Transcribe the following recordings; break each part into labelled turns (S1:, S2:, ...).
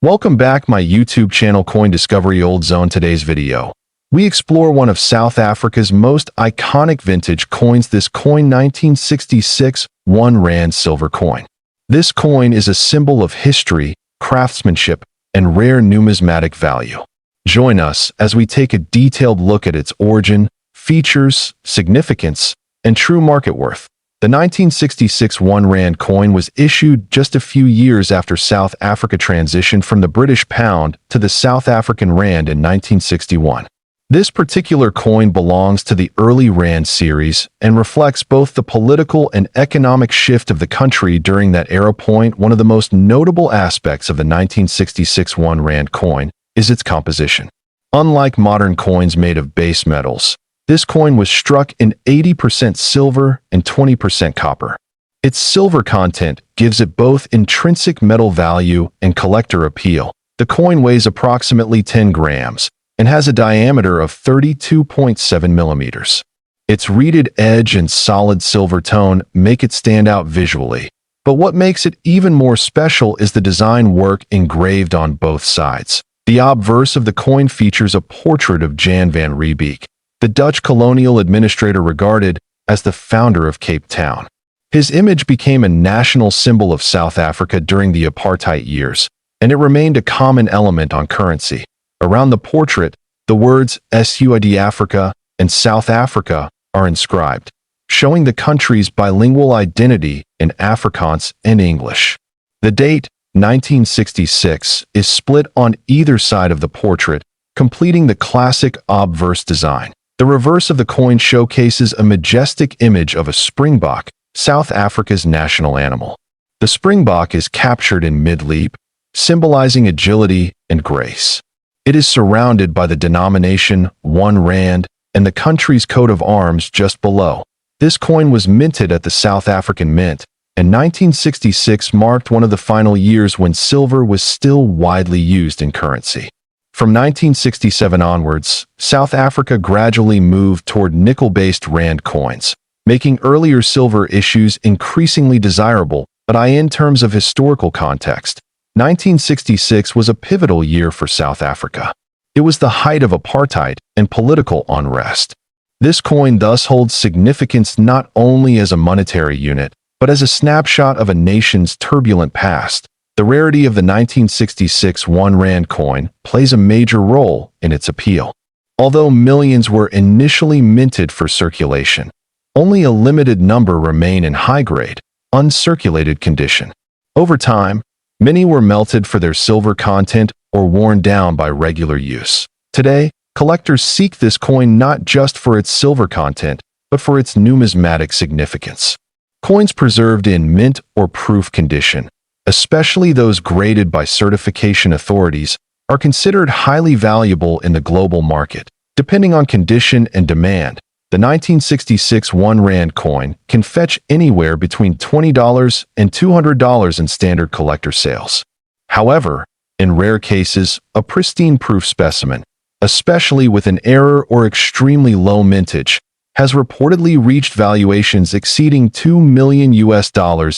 S1: Welcome back my YouTube channel Coin Discovery Old Zone. Today's video, we explore one of South Africa's most iconic vintage coins, this coin 1966 R1 silver coin. This coin is a symbol of history, craftsmanship, and rare numismatic value. Join us as we take a detailed look at its origin, features, significance, and true market worth. The 1966 R1 coin was issued just a few years after South Africa transitioned from the British pound to the South African rand in 1961. This particular coin belongs to the early rand series and reflects both the political and economic shift of the country during that era. One of the most notable aspects of the 1966 R1 coin is its composition. Unlike modern coins made of base metals, this coin was struck in 80% silver and 20% copper. Its silver content gives it both intrinsic metal value and collector appeal. The coin weighs approximately 10 grams and has a diameter of 32.7 millimeters. Its reeded edge and solid silver tone make it stand out visually. But what makes it even more special is the design work engraved on both sides. The obverse of the coin features a portrait of Jan van Riebeeck, the Dutch colonial administrator regarded as the founder of Cape Town. His image became a national symbol of South Africa during the apartheid years, and it remained a common element on currency. Around the portrait, the words SUID Africa and South Africa are inscribed, showing the country's bilingual identity in Afrikaans and English. The date, 1966, is split on either side of the portrait, completing the classic obverse design. The reverse of the coin showcases a majestic image of a springbok, South Africa's national animal. The springbok is captured in mid-leap, symbolizing agility and grace. It is surrounded by the denomination R1 and the country's coat of arms just below. This coin was minted at the South African Mint, and 1966 marked one of the final years when silver was still widely used in currency. From 1967 onwards, South Africa gradually moved toward nickel-based rand coins, making earlier silver issues increasingly desirable. But in terms of historical context, 1966 was a pivotal year for South Africa. It was the height of apartheid and political unrest. This coin thus holds significance not only as a monetary unit, but as a snapshot of a nation's turbulent past. The rarity of the 1966 R1 coin plays a major role in its appeal. Although millions were initially minted for circulation, only a limited number remain in high-grade, uncirculated condition. Over time, many were melted for their silver content or worn down by regular use. Today, collectors seek this coin not just for its silver content, but for its numismatic significance. Coins preserved in mint or proof condition, especially those graded by certification authorities, are considered highly valuable in the global market. Depending on condition and demand, the 1966 R1 coin can fetch anywhere between $20 and $200 in standard collector sales. However, in rare cases, a pristine proof specimen, especially with an error or extremely low mintage, has reportedly reached valuations exceeding $2 million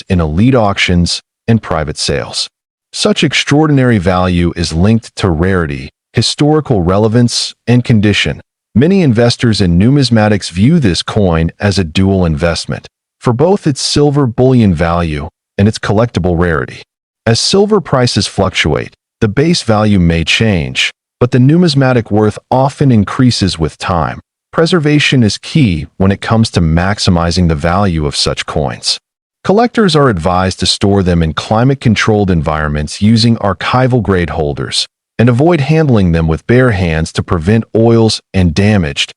S1: in elite auctions and private sales. Such extraordinary value is linked to rarity, historical relevance, and condition. Many investors and numismatics view this coin as a dual investment, for both its silver bullion value and its collectible rarity. As silver prices fluctuate, the base value may change, but the numismatic worth often increases with time. Preservation is key when it comes to maximizing the value of such coins. Collectors are advised to store them in climate-controlled environments using archival-grade holders, and avoid handling them with bare hands to prevent oils and damage.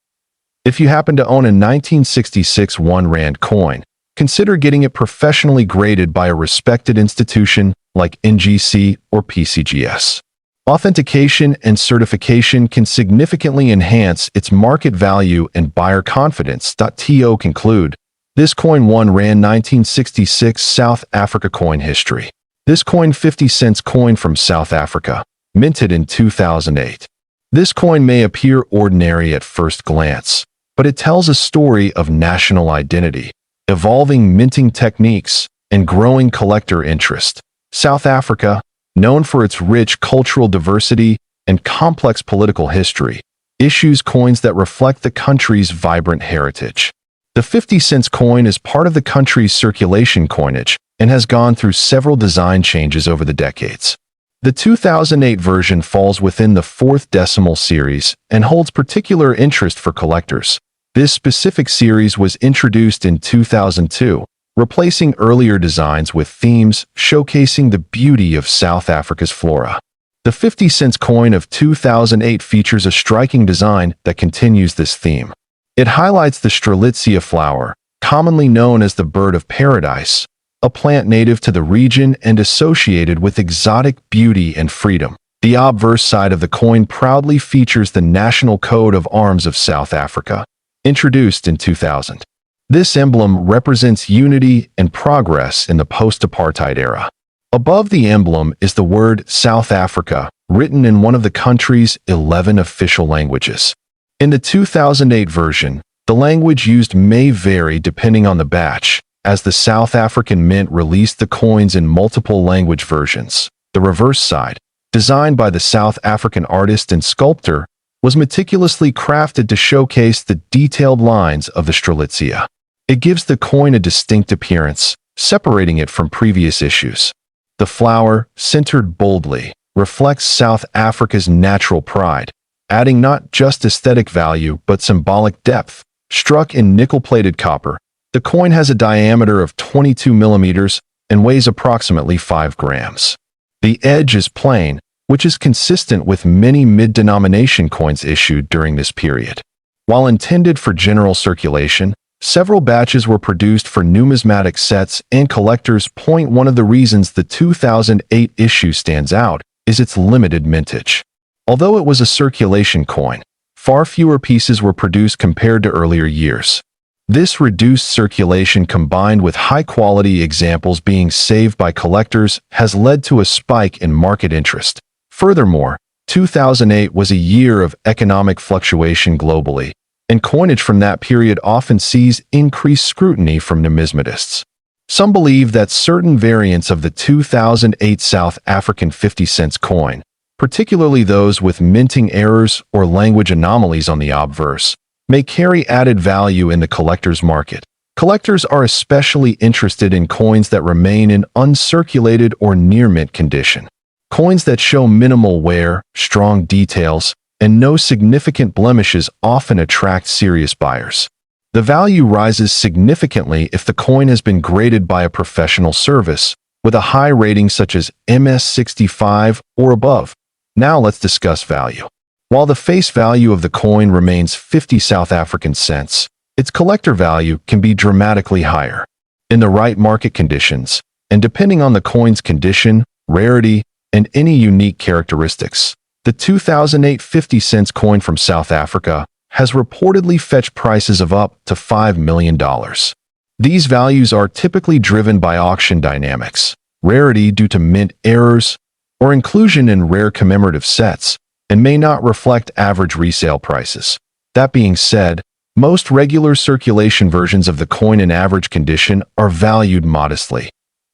S1: If you happen to own a 1966 R1 coin, consider getting it professionally graded by a respected institution like NGC or PCGS. Authentication and certification can significantly enhance its market value and buyer confidence. To conclude, this coin R1 1966 South Africa coin history. This coin 50 cents coin from South Africa, minted in 2008. This coin may appear ordinary at first glance, but it tells a story of national identity, evolving minting techniques, and growing collector interest. South Africa, known for its rich cultural diversity and complex political history, issues coins that reflect the country's vibrant heritage. The 50-cent coin is part of the country's circulation coinage and has gone through several design changes over the decades. The 2008 version falls within the fourth decimal series and holds particular interest for collectors. This specific series was introduced in 2002, replacing earlier designs with themes showcasing the beauty of South Africa's flora. The 50-cent coin of 2008 features a striking design that continues this theme. It highlights the Strelitzia flower, commonly known as the bird of paradise, a plant native to the region and associated with exotic beauty and freedom. The obverse side of the coin proudly features the national coat of arms of South Africa, introduced in 2000. This emblem represents unity and progress in the post-apartheid era. Above the emblem is the word South Africa, written in one of the country's 11 official languages. In the 2008 version, the language used may vary depending on the batch, as the South African Mint released the coins in multiple language versions. The reverse side, designed by the South African artist and sculptor, was meticulously crafted to showcase the detailed lines of the Strelitzia. It gives the coin a distinct appearance, separating it from previous issues. The flower, centered boldly, reflects South Africa's natural pride, adding not just aesthetic value but symbolic depth. Struck in nickel-plated copper, the coin has a diameter of 22 millimeters and weighs approximately 5 grams. The edge is plain, which is consistent with many mid-denomination coins issued during this period. While intended for general circulation, several batches were produced for numismatic sets and collectors. One of the reasons the 2008 issue stands out is its limited mintage. Although it was a circulation coin, far fewer pieces were produced compared to earlier years. This reduced circulation combined with high-quality examples being saved by collectors has led to a spike in market interest. Furthermore, 2008 was a year of economic fluctuation globally, and coinage from that period often sees increased scrutiny from numismatists. Some believe that certain variants of the 2008 South African 50-cent coin, particularly those with minting errors or language anomalies on the obverse, may carry added value in the collector's market. Collectors are especially interested in coins that remain in uncirculated or near-mint condition. Coins that show minimal wear, strong details, and no significant blemishes often attract serious buyers. The value rises significantly if the coin has been graded by a professional service, with a high rating such as MS65 or above. Now let's discuss value. While the face value of the coin remains 50 South African cents, its collector value can be dramatically higher. In the right market conditions, and depending on the coin's condition, rarity, and any unique characteristics, the 2008 50-cent coin from South Africa has reportedly fetched prices of up to $5 million. These values are typically driven by auction dynamics, rarity due to mint errors, or inclusion in rare commemorative sets, and may not reflect average resale prices. That being said, most regular circulation versions of the coin in average condition are valued modestly,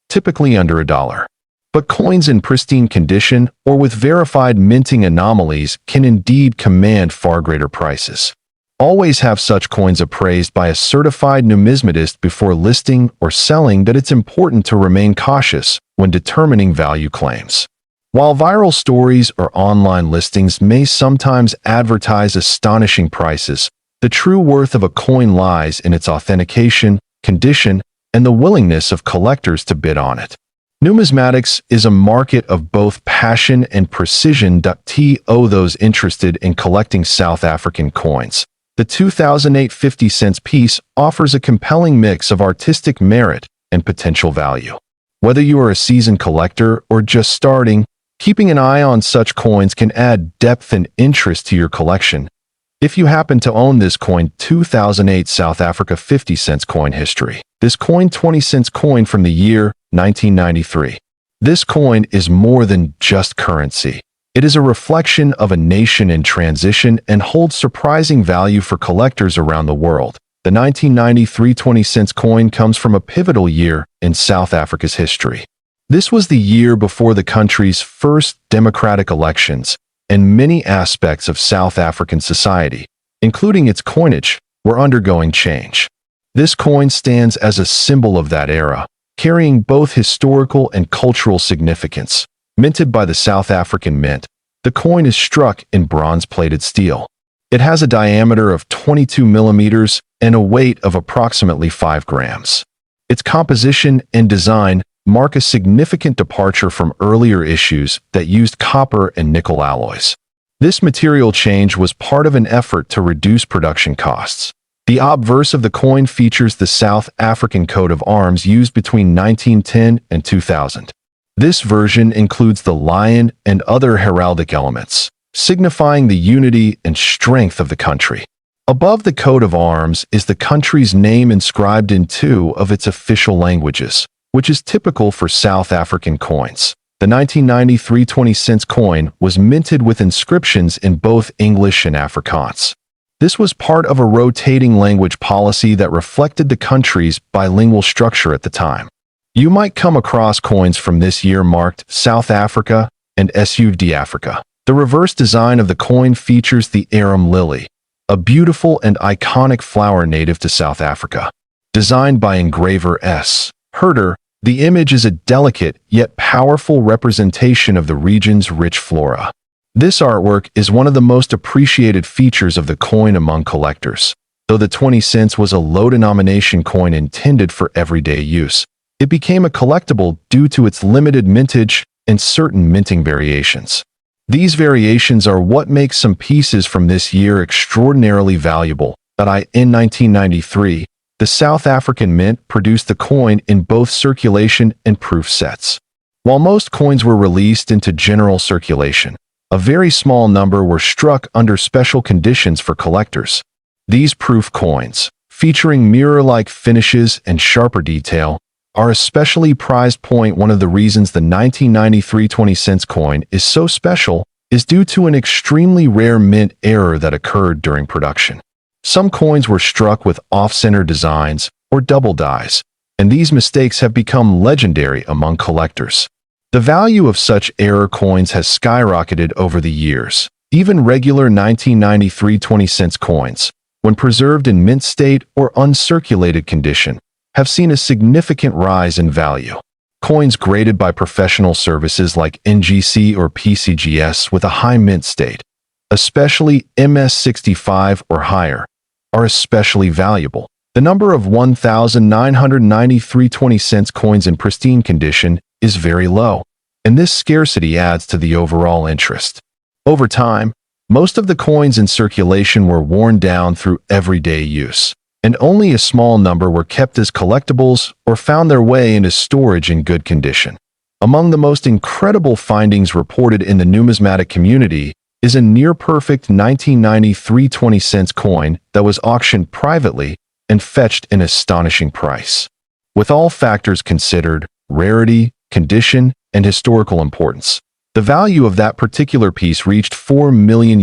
S1: typically under $1. But coins in pristine condition or with verified minting anomalies can indeed command far greater prices. Always have such coins appraised by a certified numismatist before listing or selling. That it's important to remain cautious when determining value claims. While viral stories or online listings may sometimes advertise astonishing prices, the true worth of a coin lies in its authentication, condition, and the willingness of collectors to bid on it. Numismatics is a market of both passion and precision. To those interested in collecting South African coins, the 2008 50-cent piece offers a compelling mix of artistic merit and potential value. Whether you are a seasoned collector or just starting, keeping an eye on such coins can add depth and interest to your collection. If you happen to own this coin, 2008 South Africa 50-cent coin history. This coin 20-cent coin from the year 1993. This coin is more than just currency. It is a reflection of a nation in transition and holds surprising value for collectors around the world. The 1993 20-cent coin comes from a pivotal year in South Africa's history. This was the year before the country's first democratic elections, and many aspects of South African society, including its coinage, were undergoing change. This coin stands as a symbol of that era, carrying both historical and cultural significance. Minted by the South African Mint, the coin is struck in bronze-plated steel. It has a diameter of 22 millimeters and a weight of approximately 5 grams. Its composition and design mark a significant departure from earlier issues that used copper and nickel alloys. This material change was part of an effort to reduce production costs. The obverse of the coin features the South African coat of arms used between 1910 and 2000. This version includes the lion and other heraldic elements, signifying the unity and strength of the country. Above the coat of arms is the country's name inscribed in 2 of its official languages, which is typical for South African coins. The 1993 20-cent coin was minted with inscriptions in both English and Afrikaans. This was part of a rotating language policy that reflected the country's bilingual structure at the time. You might come across coins from this year marked South Africa and SUD Africa. The reverse design of the coin features the arum lily, a beautiful and iconic flower native to South Africa. Designed by engraver S. Herder, the image is a delicate yet powerful representation of the region's rich flora. This artwork is one of the most appreciated features of the coin among collectors. Though the 20 cents was a low-denomination coin intended for everyday use, it became a collectible due to its limited mintage and certain minting variations. These variations are what makes some pieces from this year extraordinarily valuable. In 1993, the South African Mint produced the coin in both circulation and proof sets. While most coins were released into general circulation, a very small number were struck under special conditions for collectors. These proof coins, featuring mirror-like finishes and sharper detail, are especially prized. One of the reasons the 1993 20-cent coin is so special is due to an extremely rare mint error that occurred during production. Some coins were struck with off-center designs or double dies, and these mistakes have become legendary among collectors. The value of such error coins has skyrocketed over the years. Even regular 1993 20-cent coins, when preserved in mint state or uncirculated condition, have seen a significant rise in value. Coins graded by professional services like NGC or PCGS with a high mint state, especially MS65 or higher, are especially valuable. The number of 1,993 20-cent coins in pristine condition is very low, and this scarcity adds to the overall interest. Over time, most of the coins in circulation were worn down through everyday use, and only a small number were kept as collectibles or found their way into storage in good condition. Among the most incredible findings reported in the numismatic community is a near-perfect 1993 20-cent coin that was auctioned privately and fetched an astonishing price. With all factors considered, rarity, condition, and historical importance, the value of that particular piece reached $4 million.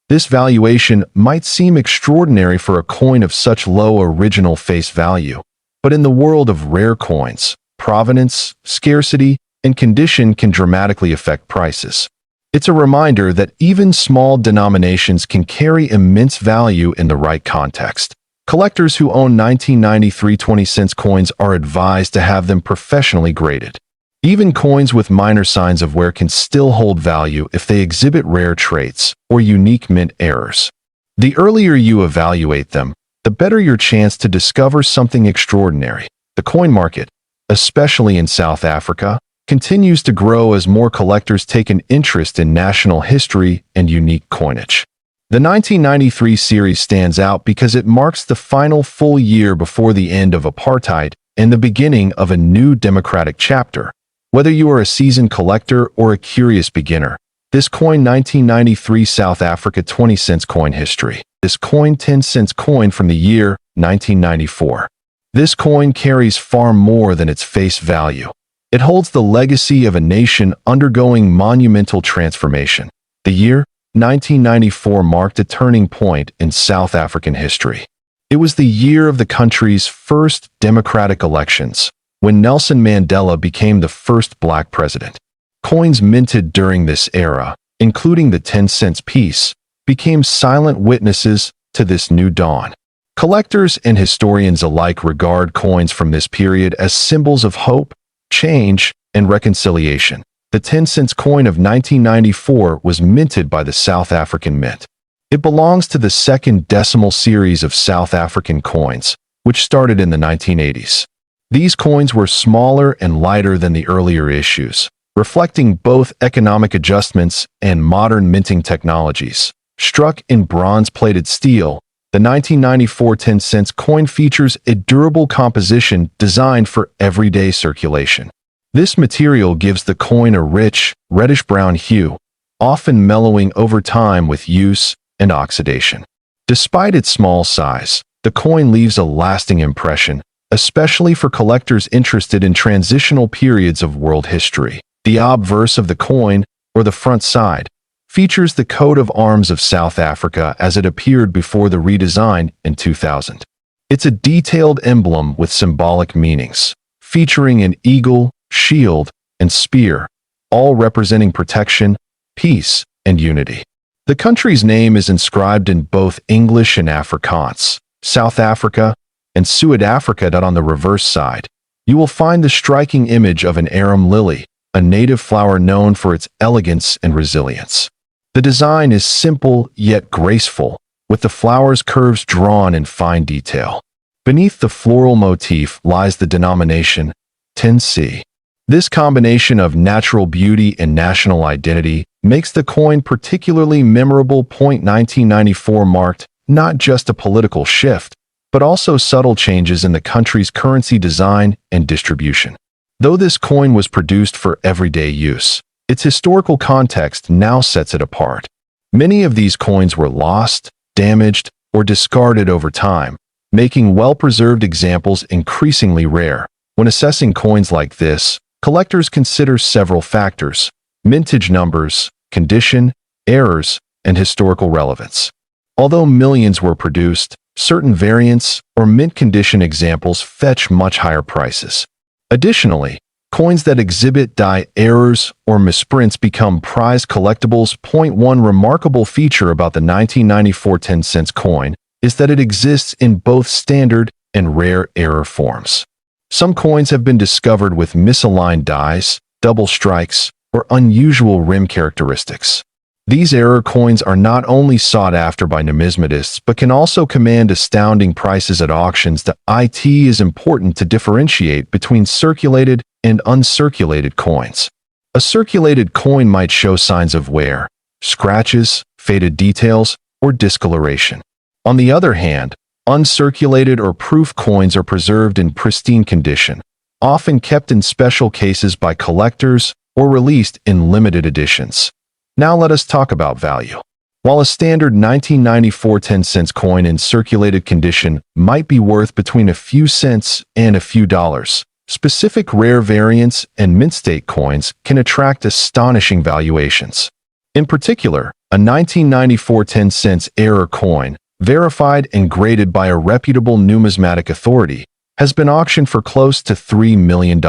S1: This valuation might seem extraordinary for a coin of such low original face value, but in the world of rare coins, provenance, scarcity, and condition can dramatically affect prices. It's a reminder that even small denominations can carry immense value in the right context. Collectors who own 1993 20-cent coins are advised to have them professionally graded. Even coins with minor signs of wear can still hold value if they exhibit rare traits or unique mint errors. The earlier you evaluate them, the better your chance to discover something extraordinary. The coin market, especially in South Africa, continues to grow as more collectors take an interest in national history and unique coinage. The 1993 series stands out because it marks the final full year before the end of apartheid and the beginning of a new democratic chapter. Whether you are a seasoned collector or a curious beginner, this coin 1993 South Africa 20-cent coin history. This coin 10-cent coin from the year 1994. This coin carries far more than its face value. It holds the legacy of a nation undergoing monumental transformation. The year 1994 marked a turning point in South African history. It was the year of the country's first democratic elections, when Nelson Mandela became the first black president. Coins minted during this era, including the 10-cent piece, became silent witnesses to this new dawn. Collectors and historians alike regard coins from this period as symbols of hope, change, and reconciliation. The 10-cent coin of 1994 was minted by the South African Mint. It belongs to the second decimal series of South African coins, which started in the 1980s. These coins were smaller and lighter than the earlier issues, reflecting both economic adjustments and modern minting technologies. Struck in bronze-plated steel, the 1994 10-cent coin features a durable composition designed for everyday circulation. This material gives the coin a rich, reddish-brown hue, often mellowing over time with use and oxidation. Despite its small size, the coin leaves a lasting impression, especially for collectors interested in transitional periods of world history. The obverse of the coin, or the front side, features the coat of arms of South Africa as it appeared before the redesign in 2000. It's a detailed emblem with symbolic meanings, featuring an eagle, shield, and spear, all representing protection, peace, and unity. The country's name is inscribed in both English and Afrikaans, South Africa, and Suid-Afrika. On the reverse side, you will find the striking image of an arum lily, a native flower known for its elegance and resilience. The design is simple yet graceful, with the flower's curves drawn in fine detail. Beneath the floral motif lies the denomination 10C. This combination of natural beauty and national identity makes the coin particularly memorable. 1994 marked not just a political shift, but also subtle changes in the country's currency design and distribution. Though this coin was produced for everyday use, its historical context now sets it apart. Many of these coins were lost, damaged, or discarded over time, making well-preserved examples increasingly rare. When assessing coins like this, collectors consider several factors: mintage numbers, condition, errors, and historical relevance. Although millions were produced, certain variants or mint condition examples fetch much higher prices. Additionally, coins that exhibit die errors or misprints become prized collectibles. One remarkable feature about the 1994 10-cent coin is that it exists in both standard and rare error forms. Some coins have been discovered with misaligned dies, double strikes, or unusual rim characteristics. These error coins are not only sought after by numismatists but can also command astounding prices at auctions. It is important to differentiate between circulated and uncirculated coins. A circulated coin might show signs of wear, scratches, faded details, or discoloration. On the other hand, uncirculated or proof coins are preserved in pristine condition, often kept in special cases by collectors or released in limited editions. Now let us talk about value. While a standard 1994 10-cent coin in circulated condition might be worth between a few cents and a few dollars, specific rare variants and mint-state coins can attract astonishing valuations. In particular, a 1994 10-cent error coin, verified and graded by a reputable numismatic authority, has been auctioned for close to $3 million.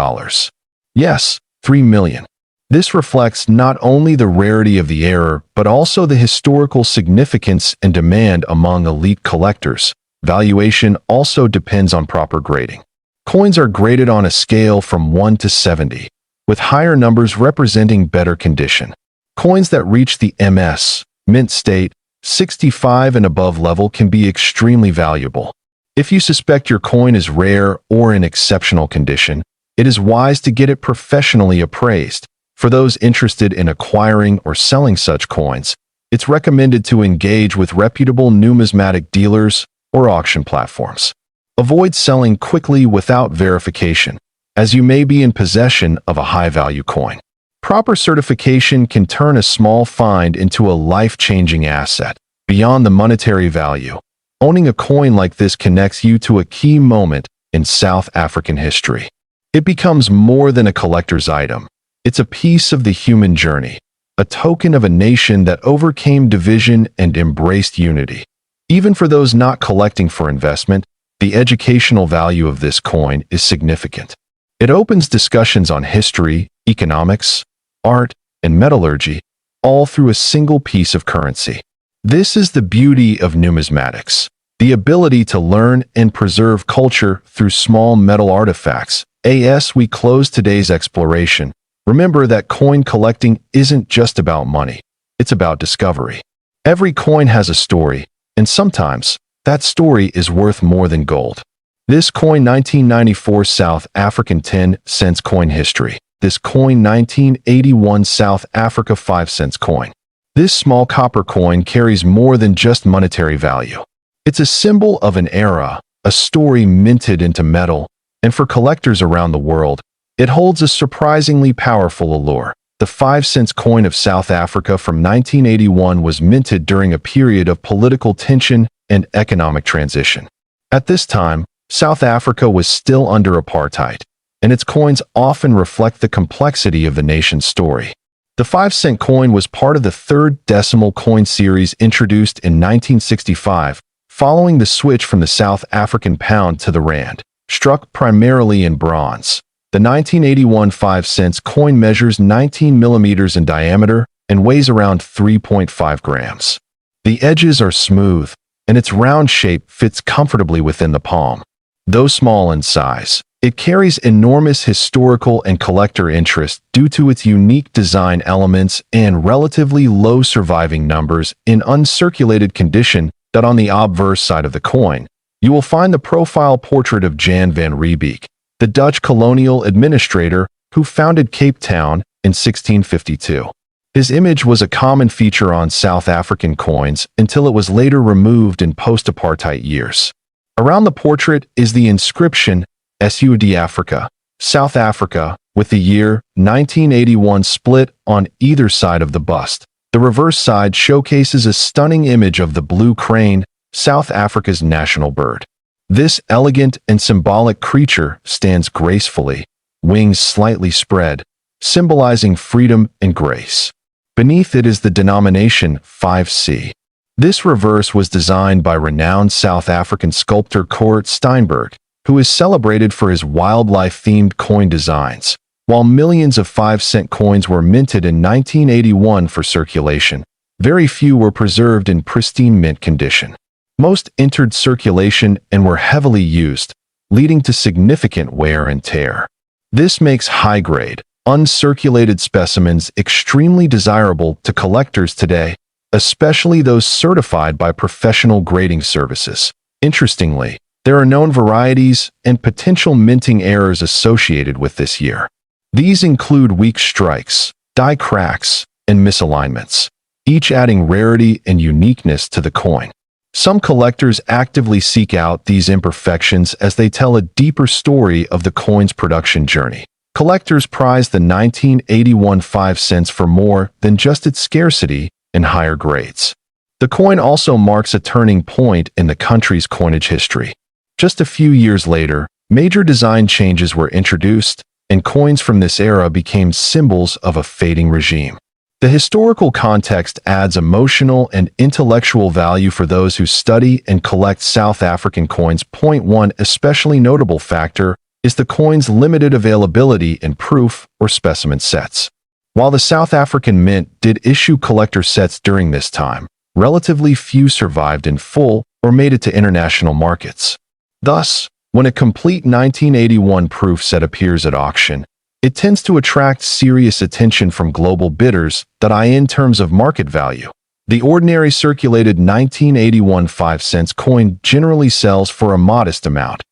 S1: Yes, $3 million. This reflects not only the rarity of the error, but also the historical significance and demand among elite collectors. Valuation also depends on proper grading. Coins are graded on a scale from 1 to 70, with higher numbers representing better condition. Coins that reach the MS, mint state, 65 and above level can be extremely valuable. If you suspect your coin is rare or in exceptional condition, it is wise to get it professionally appraised. For those interested in acquiring or selling such coins, it's recommended to engage with reputable numismatic dealers or auction platforms. Avoid selling quickly without verification, as you may be in possession of a high-value coin. Proper certification can turn a small find into a life-changing asset. Beyond the monetary value, owning a coin like this connects you to a key moment in South African history. It becomes more than a collector's item. It's a piece of the human journey, a token of a nation that overcame division and embraced unity. Even for those not collecting for investment, the educational value of this coin is significant. It opens discussions on history, economics, art, and metallurgy, all through a single piece of currency. This is the beauty of numismatics, the ability to learn and preserve culture through small metal artifacts. As we close today's exploration, remember that coin collecting isn't just about money, it's about discovery. Every coin has a story, and sometimes that story is worth more than gold. This coin 1994 South African 10 cents coin history. This coin 1981 South Africa 5 cents coin. This small copper coin carries more than just monetary value. It's a symbol of an era, a story minted into metal, and for collectors around the world, it holds a surprisingly powerful allure. The 5 cents coin of South Africa from 1981 was minted during a period of political tension and economic transition. At this time, South Africa was still under apartheid, and its coins often reflect the complexity of the nation's story. The 5 cent coin was part of the third decimal coin series introduced in 1965, following the switch from the South African pound to the rand, struck primarily in bronze. The 1981 5 cents coin measures 19 millimeters in diameter and weighs around 3.5 grams. The edges are smooth, and its round shape fits comfortably within the palm. Though small in size, it carries enormous historical and collector interest due to its unique design elements and relatively low surviving numbers in uncirculated condition. That on the obverse side of the coin, you will find the profile portrait of Jan van Riebeeck, the Dutch colonial administrator who founded Cape Town in 1652. His image was a common feature on South African coins until it was later removed in post-apartheid years. Around the portrait is the inscription Sud Africa, South Africa, with the year 1981 split on either side of the bust. The reverse side showcases a stunning image of the blue crane, South Africa's national bird. This elegant and symbolic creature stands gracefully, wings slightly spread, symbolizing freedom and grace. Beneath it is the denomination 5C. This reverse was designed by renowned South African sculptor Coert Steinberg, who is celebrated for his wildlife-themed coin designs. While millions of 5 cent coins were minted in 1981 for circulation, very few were preserved in pristine mint condition. Most entered circulation and were heavily used, leading to significant wear and tear. This makes high-grade, uncirculated specimens extremely desirable to collectors today, especially those certified by professional grading services. Interestingly, there are known varieties and potential minting errors associated with this year. These include weak strikes, die cracks, and misalignments, each adding rarity and uniqueness to the coin. Some collectors actively seek out these imperfections as they tell a deeper story of the coin's production journey. Collectors prize the 1981 5 cents for more than just its scarcity and higher grades. The coin also marks a turning point in the country's coinage history. Just a few years later, major design changes were introduced, and coins from this era became symbols of a fading regime. The historical context adds emotional and intellectual value for those who study and collect South African coins. One especially notable factor is the coin's limited availability in proof or specimen sets. While the South African Mint did issue collector sets during this time, relatively few survived in full or made it to international markets. Thus, when a complete 1981 proof set appears at auction, it tends to attract serious attention from global bidders that eye in terms of market value. The ordinary circulated 1981 5 cents coin generally sells for a modest amount,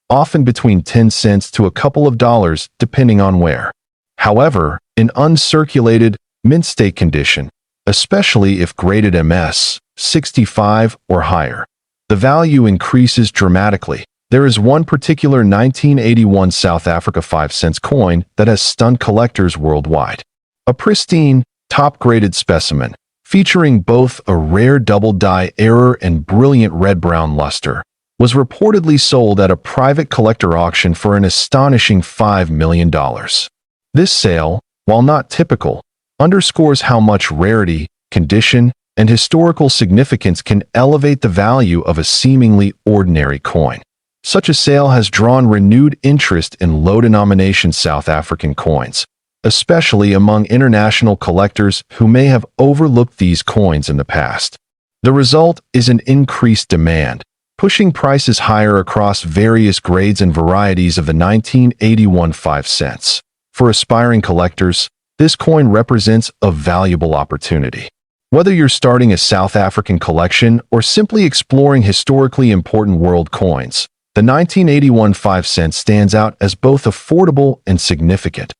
S1: often between 10 cents to a couple of dollars depending on where. However, in uncirculated, mint state condition, especially if graded MS 65 or higher, the value increases dramatically. There is one particular 1981 South Africa 5 cents coin that has stunned collectors worldwide. A pristine, top-graded specimen, featuring both a rare double-die error and brilliant red-brown luster, was reportedly sold at a private collector auction for an astonishing $5 million. This sale, while not typical, underscores how much rarity, condition, and historical significance can elevate the value of a seemingly ordinary coin. Such a sale has drawn renewed interest in low-denomination South African coins, especially among international collectors who may have overlooked these coins in the past. The result is an increased demand, pushing prices higher across various grades and varieties of the 1981 5 cents. For aspiring collectors, this coin represents a valuable opportunity. Whether you're starting a South African collection or simply exploring historically important world coins, the 1981 5 cent stands out as both affordable and significant.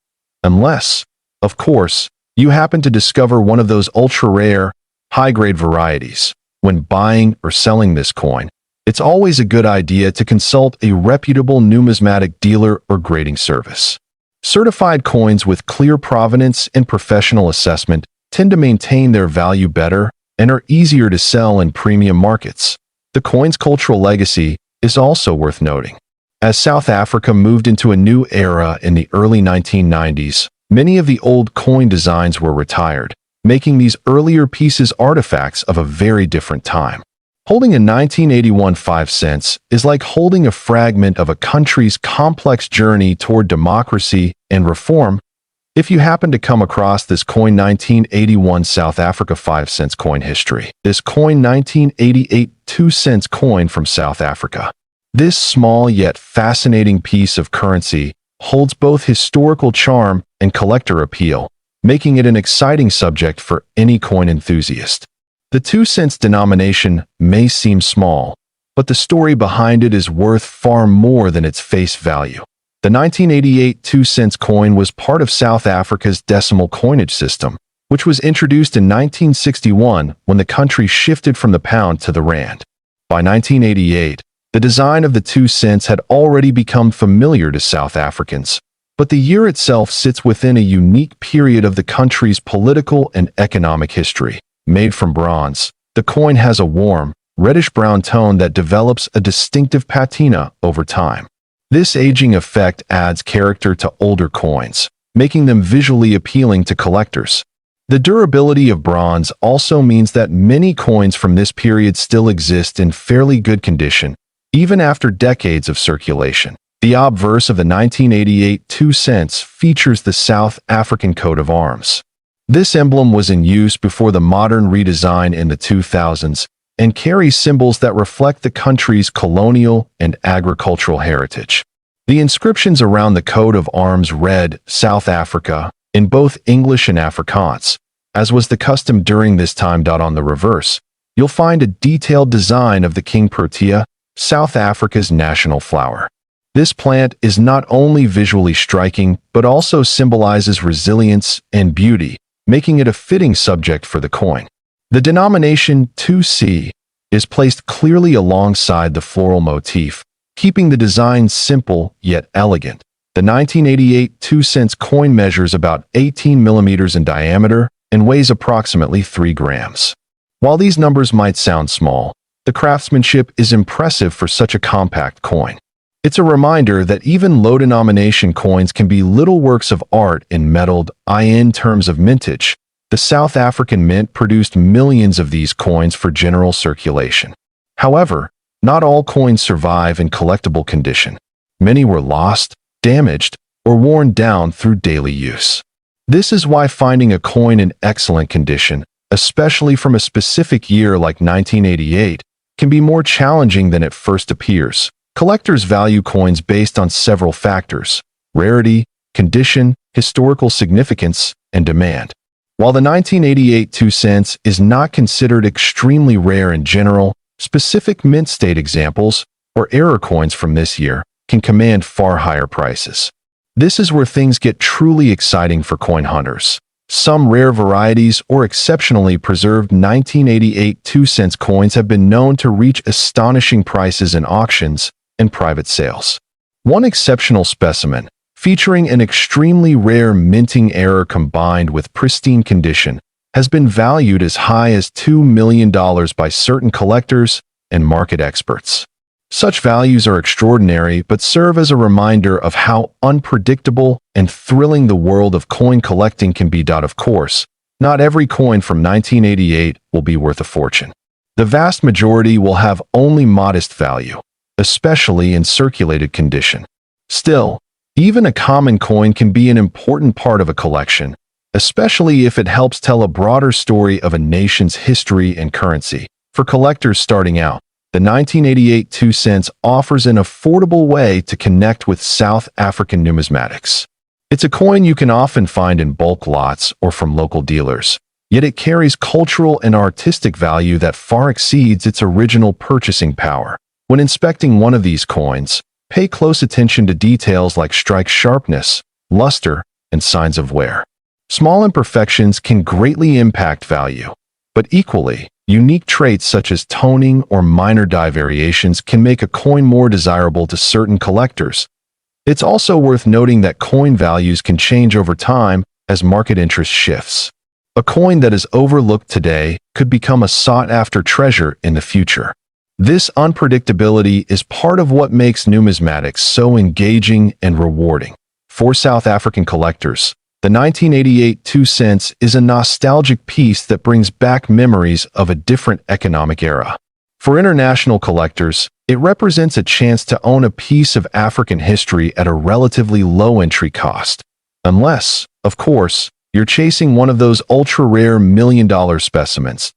S1: Unless, of course, you happen to discover one of those ultra-rare, high-grade varieties. When buying or selling this coin, it's always a good idea to consult a reputable numismatic dealer or grading service. Certified coins with clear provenance and professional assessment tend to maintain their value better and are easier to sell in premium markets. The coin's cultural legacy is also worth noting. As South Africa moved into a new era in the early 1990s, many of the old coin designs were retired, making these earlier pieces artifacts of a very different time. Holding a 1981 5 cents is like holding a fragment of a country's complex journey toward democracy and reform. If you happen to come across this coin 1981 South Africa 5 cents coin history, this coin 1988 2 cents coin from South Africa. This small yet fascinating piece of currency holds both historical charm and collector appeal, making it an exciting subject for any coin enthusiast. The 2 cents denomination may seem small, but the story behind it is worth far more than its face value. The 1988 2 cents coin was part of South Africa's decimal coinage system, which was introduced in 1961 when the country shifted from the pound to the rand. By 1988, the design of the 2 cents had already become familiar to South Africans, but the year itself sits within a unique period of the country's political and economic history. Made from bronze, the coin has a warm, reddish-brown tone that develops a distinctive patina over time. This aging effect adds character to older coins, making them visually appealing to collectors. The durability of bronze also means that many coins from this period still exist in fairly good condition, even after decades of circulation. The obverse of the 1988 2 cents features the South African coat of arms. This emblem was in use before the modern redesign in the 2000s and carries symbols that reflect the country's colonial and agricultural heritage. The inscriptions around the coat of arms read South Africa in both English and Afrikaans, as was the custom during this time. On the reverse, you'll find a detailed design of the King Protea, South Africa's national flower. This plant is not only visually striking, but also symbolizes resilience and beauty, making it a fitting subject for the coin. The denomination 2C is placed clearly alongside the floral motif, keeping the design simple yet elegant. The 1988 2 cents coin measures about 18 millimeters in diameter and weighs approximately 3 grams. While these numbers might sound small, the craftsmanship is impressive for such a compact coin. It's a reminder that even low-denomination coins can be little works of art in metalled. In terms of mintage, the South African Mint produced millions of these coins for general circulation. However, not all coins survive in collectible condition. Many were lost, damaged, or worn down through daily use. This is why finding a coin in excellent condition, especially from a specific year like 1988, can be more challenging than it first appears. Collectors value coins based on several factors: rarity, condition, historical significance, and demand. While the 1988 2 cents is not considered extremely rare in general, specific mint state examples, or error coins from this year, can command far higher prices. This is where things get truly exciting for coin hunters. Some rare varieties or exceptionally preserved 1988 2 cents coins have been known to reach astonishing prices in auctions and private sales. One exceptional specimen, featuring an extremely rare minting error combined with pristine condition, has been valued as high as $2 million by certain collectors and market experts. Such values are extraordinary but serve as a reminder of how unpredictable and thrilling the world of coin collecting can be. Of course, not every coin from 1988 will be worth a fortune. The vast majority will have only modest value, especially in circulated condition. Still, even a common coin can be an important part of a collection, especially if it helps tell a broader story of a nation's history and currency. For collectors starting out, the 1988 2 cents offers an affordable way to connect with South African numismatics. It's a coin you can often find in bulk lots or from local dealers, yet it carries cultural and artistic value that far exceeds its original purchasing power. When inspecting one of these coins, pay close attention to details like strike sharpness, luster, and signs of wear. Small imperfections can greatly impact value, but equally, unique traits such as toning or minor die variations can make a coin more desirable to certain collectors. It's also worth noting that coin values can change over time as market interest shifts. A coin that is overlooked today could become a sought-after treasure in the future. This unpredictability is part of what makes numismatics so engaging and rewarding. For South African collectors, the 1988 2 cents is a nostalgic piece that brings back memories of a different economic era. For international collectors, it represents a chance to own a piece of African history at a relatively low entry cost. Unless, of course, you're chasing one of those ultra-rare million-dollar specimens.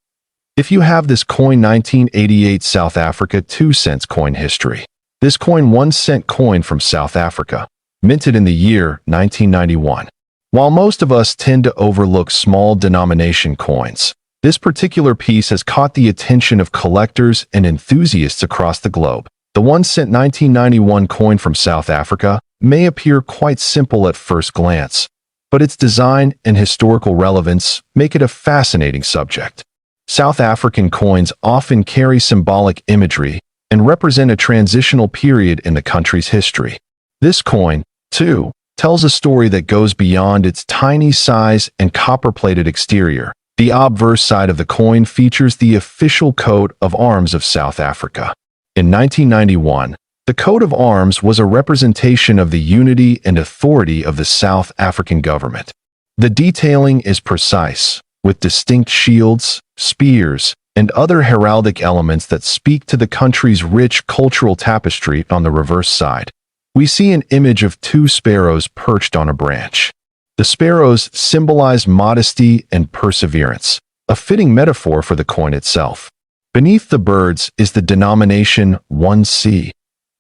S1: If you have this coin 1988 South Africa 2 cents coin history, this coin 1 cent coin from South Africa, minted in the year 1991. While most of us tend to overlook small denomination coins, this particular piece has caught the attention of collectors and enthusiasts across the globe. The 1 cent 1991 coin from South Africa may appear quite simple at first glance, but its design and historical relevance make it a fascinating subject. South African coins often carry symbolic imagery and represent a transitional period in the country's history. This coin, too, tells a story that goes beyond its tiny size and copper-plated exterior. The obverse side of the coin features the official coat of arms of South Africa. In 1991, the coat of arms was a representation of the unity and authority of the South African government. The detailing is precise, with distinct shields, spears, and other heraldic elements that speak to the country's rich cultural tapestry. On the reverse side, we see an image of two sparrows perched on a branch. The sparrows symbolize modesty and perseverance, a fitting metaphor for the coin itself. Beneath the birds is the denomination 1C,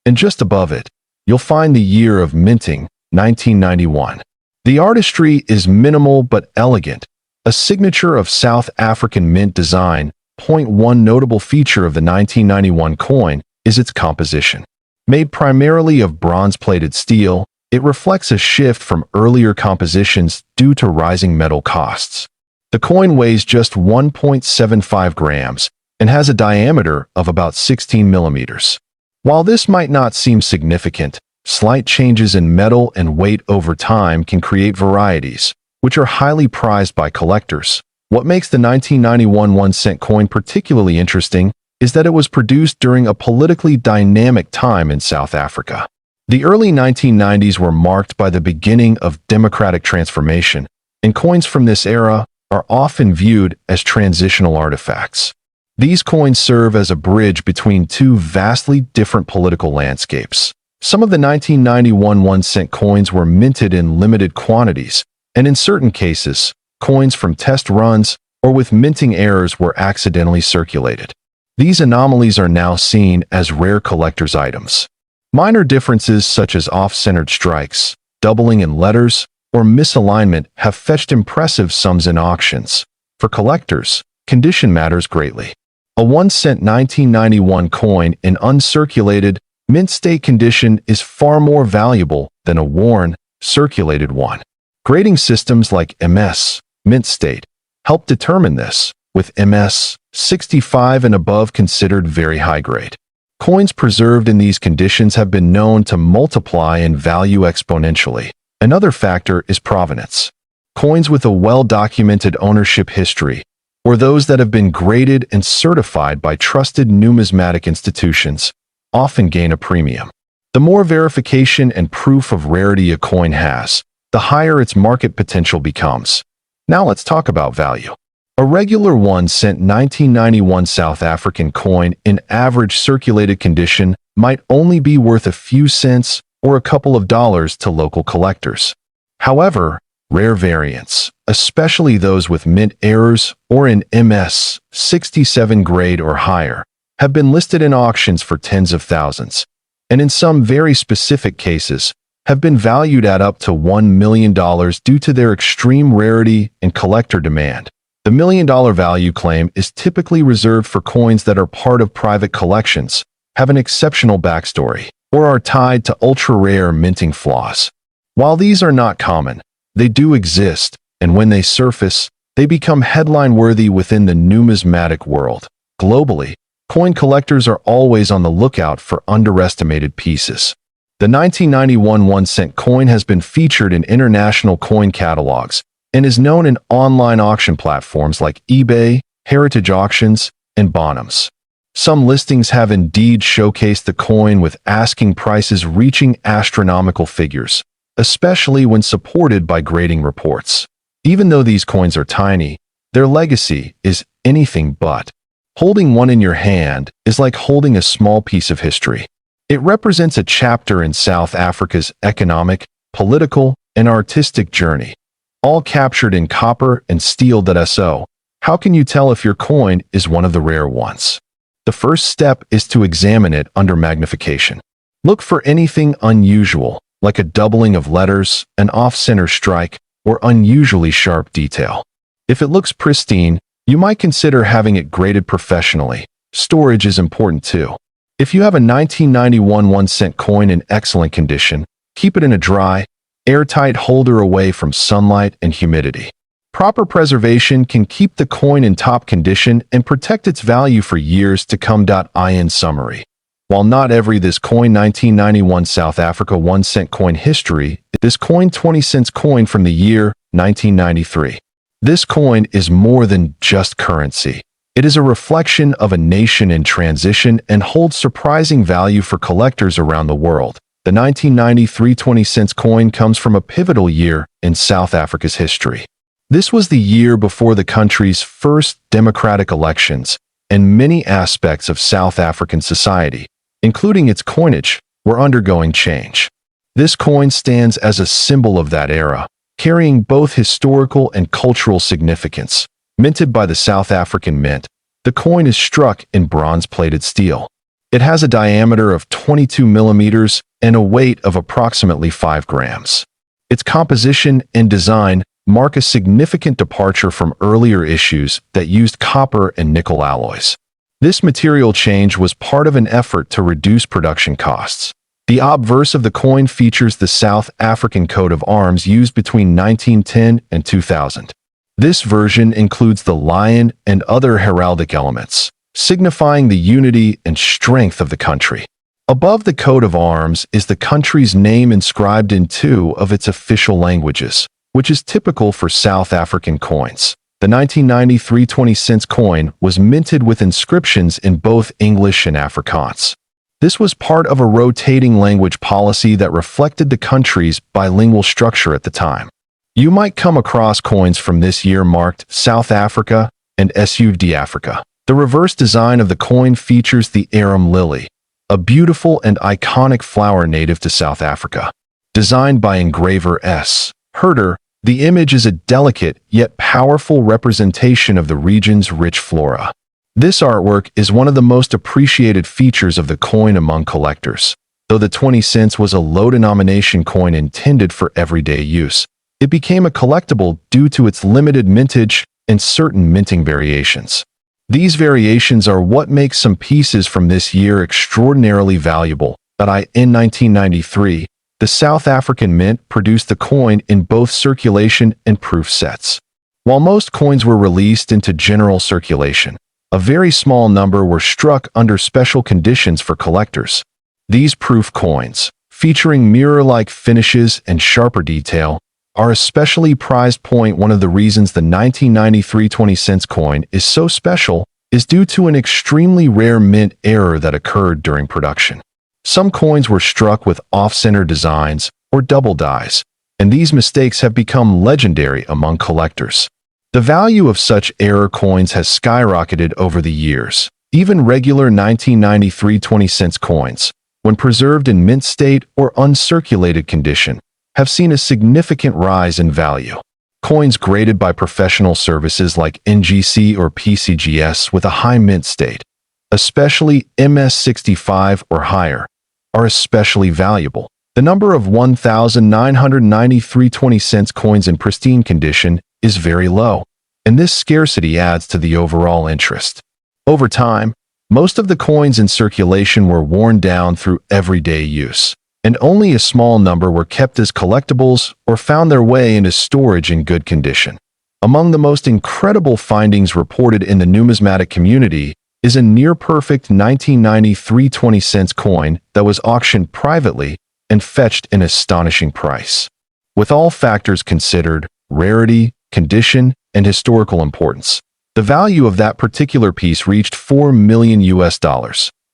S1: and just above it, you'll find the year of minting, 1991. The artistry is minimal but elegant, a signature of South African mint design. One notable feature of the 1991 coin is its composition. Made primarily of bronze-plated steel, it reflects a shift from earlier compositions due to rising metal costs. The coin weighs just 1.75 grams and has a diameter of about 16 millimeters. While this might not seem significant, slight changes in metal and weight over time can create varieties, which are highly prized by collectors. What makes the 1991 1 cent coin particularly interesting is that it was produced during a politically dynamic time in South Africa. The early 1990s were marked by the beginning of democratic transformation, and coins from this era are often viewed as transitional artifacts. These coins serve as a bridge between two vastly different political landscapes. Some of the 1991 1 cent coins were minted in limited quantities, and in certain cases, coins from test runs or with minting errors were accidentally circulated. These anomalies are now seen as rare collector's items. Minor differences such as off-centered strikes, doubling in letters, or misalignment have fetched impressive sums in auctions. For collectors, condition matters greatly. A 1 cent 1991 coin in uncirculated, mint state condition is far more valuable than a worn, circulated one. Grading systems like MS, mint state, help determine this, with MS 65 and above considered very high grade. Coins preserved in these conditions have been known to multiply in value exponentially. Another factor is provenance. Coins with a well-documented ownership history, or those that have been graded and certified by trusted numismatic institutions, often gain a premium. The more verification and proof of rarity a coin has, the higher its market potential becomes. Now let's talk about value. A regular 1 cent 1991 South African coin in average circulated condition might only be worth a few cents or a couple of dollars to local collectors. However, rare variants, especially those with mint errors or in MS 67 grade or higher, have been listed in auctions for tens of thousands, and in some very specific cases, have been valued at up to $1 million due to their extreme rarity and collector demand. The $1 million value claim is typically reserved for coins that are part of private collections, have an exceptional backstory, or are tied to ultra-rare minting flaws. While these are not common, they do exist, and when they surface, they become headline-worthy within the numismatic world. Globally, coin collectors are always on the lookout for underestimated pieces. The 1991 1-cent coin has been featured in international coin catalogs and is known in online auction platforms like eBay, Heritage Auctions, and Bonhams. Some listings have indeed showcased the coin with asking prices reaching astronomical figures, especially when supported by grading reports. Even though these coins are tiny, their legacy is anything but. Holding one in your hand is like holding a small piece of history. It represents a chapter in South Africa's economic, political, and artistic journey, all captured in copper and steel. So, how can you tell if your coin is one of the rare ones? The first step is to examine it under magnification. Look for anything unusual, like a doubling of letters, an off-center strike, or unusually sharp detail. If it looks pristine, you might consider having it graded professionally. Storage is important too. If you have a 1991 1-cent coin in excellent condition, keep it in a dry, airtight holder away from sunlight and humidity. Proper preservation can keep the coin in top condition and protect its value for years to come. In summary, while not every this coin 1991 South Africa 1-cent coin history, this coin 20 cents coin from the year 1993. This coin is more than just currency. It is a reflection of a nation in transition and holds surprising value for collectors around the world. The 1993 20 cents coin comes from a pivotal year in South Africa's history. This was the year before the country's first democratic elections, and many aspects of South African society, including its coinage, were undergoing change. This coin stands as a symbol of that era, carrying both historical and cultural significance. Minted by the South African Mint, the coin is struck in bronze-plated steel. It has a diameter of 22 millimeters and a weight of approximately 5 grams. Its composition and design mark a significant departure from earlier issues that used copper and nickel alloys. This material change was part of an effort to reduce production costs. The obverse of the coin features the South African coat of arms used between 1910 and 2000. This version includes the lion and other heraldic elements, signifying the unity and strength of the country. Above the coat of arms is the country's name inscribed in 2 of its official languages, which is typical for South African coins. The 1993 20 cents coin was minted with inscriptions in both English and Afrikaans. This was part of a rotating language policy that reflected the country's bilingual structure at the time. You might come across coins from this year marked South Africa and South Africa. The reverse design of the coin features the arum lily, a beautiful and iconic flower native to South Africa. Designed by engraver S. Herder, the image is a delicate yet powerful representation of the region's rich flora. This artwork is one of the most appreciated features of the coin among collectors. Though the 20 cents was a low-denomination coin intended for everyday use, it became a collectible due to its limited mintage and certain minting variations. These variations are what makes some pieces from this year extraordinarily valuable. In 1993, the South African Mint produced the coin in both circulation and proof sets. While most coins were released into general circulation, a very small number were struck under special conditions for collectors. These proof coins, featuring mirror-like finishes and sharper detail, are especially prized. One of the reasons the 1993 20 cents coin is so special is due to an extremely rare mint error that occurred during production. Some coins were struck with off-center designs or double dies, and these mistakes have become legendary among collectors. The value of such error coins has skyrocketed over the years. Even regular 1993 20 cents coins, when preserved in mint state or uncirculated condition, have seen a significant rise in value. Coins graded by professional services like NGC or PCGS with a high mint state, especially MS65 or higher, are especially valuable. The number of 1,993 20-cent coins in pristine condition is very low, and this scarcity adds to the overall interest. Over time, most of the coins in circulation were worn down through everyday use, and only a small number were kept as collectibles or found their way into storage in good condition. Among the most incredible findings reported in the numismatic community is a near-perfect 1993 20-cent coin that was auctioned privately and fetched an astonishing price. With all factors considered, rarity, condition, and historical importance, the value of that particular piece reached $4 million.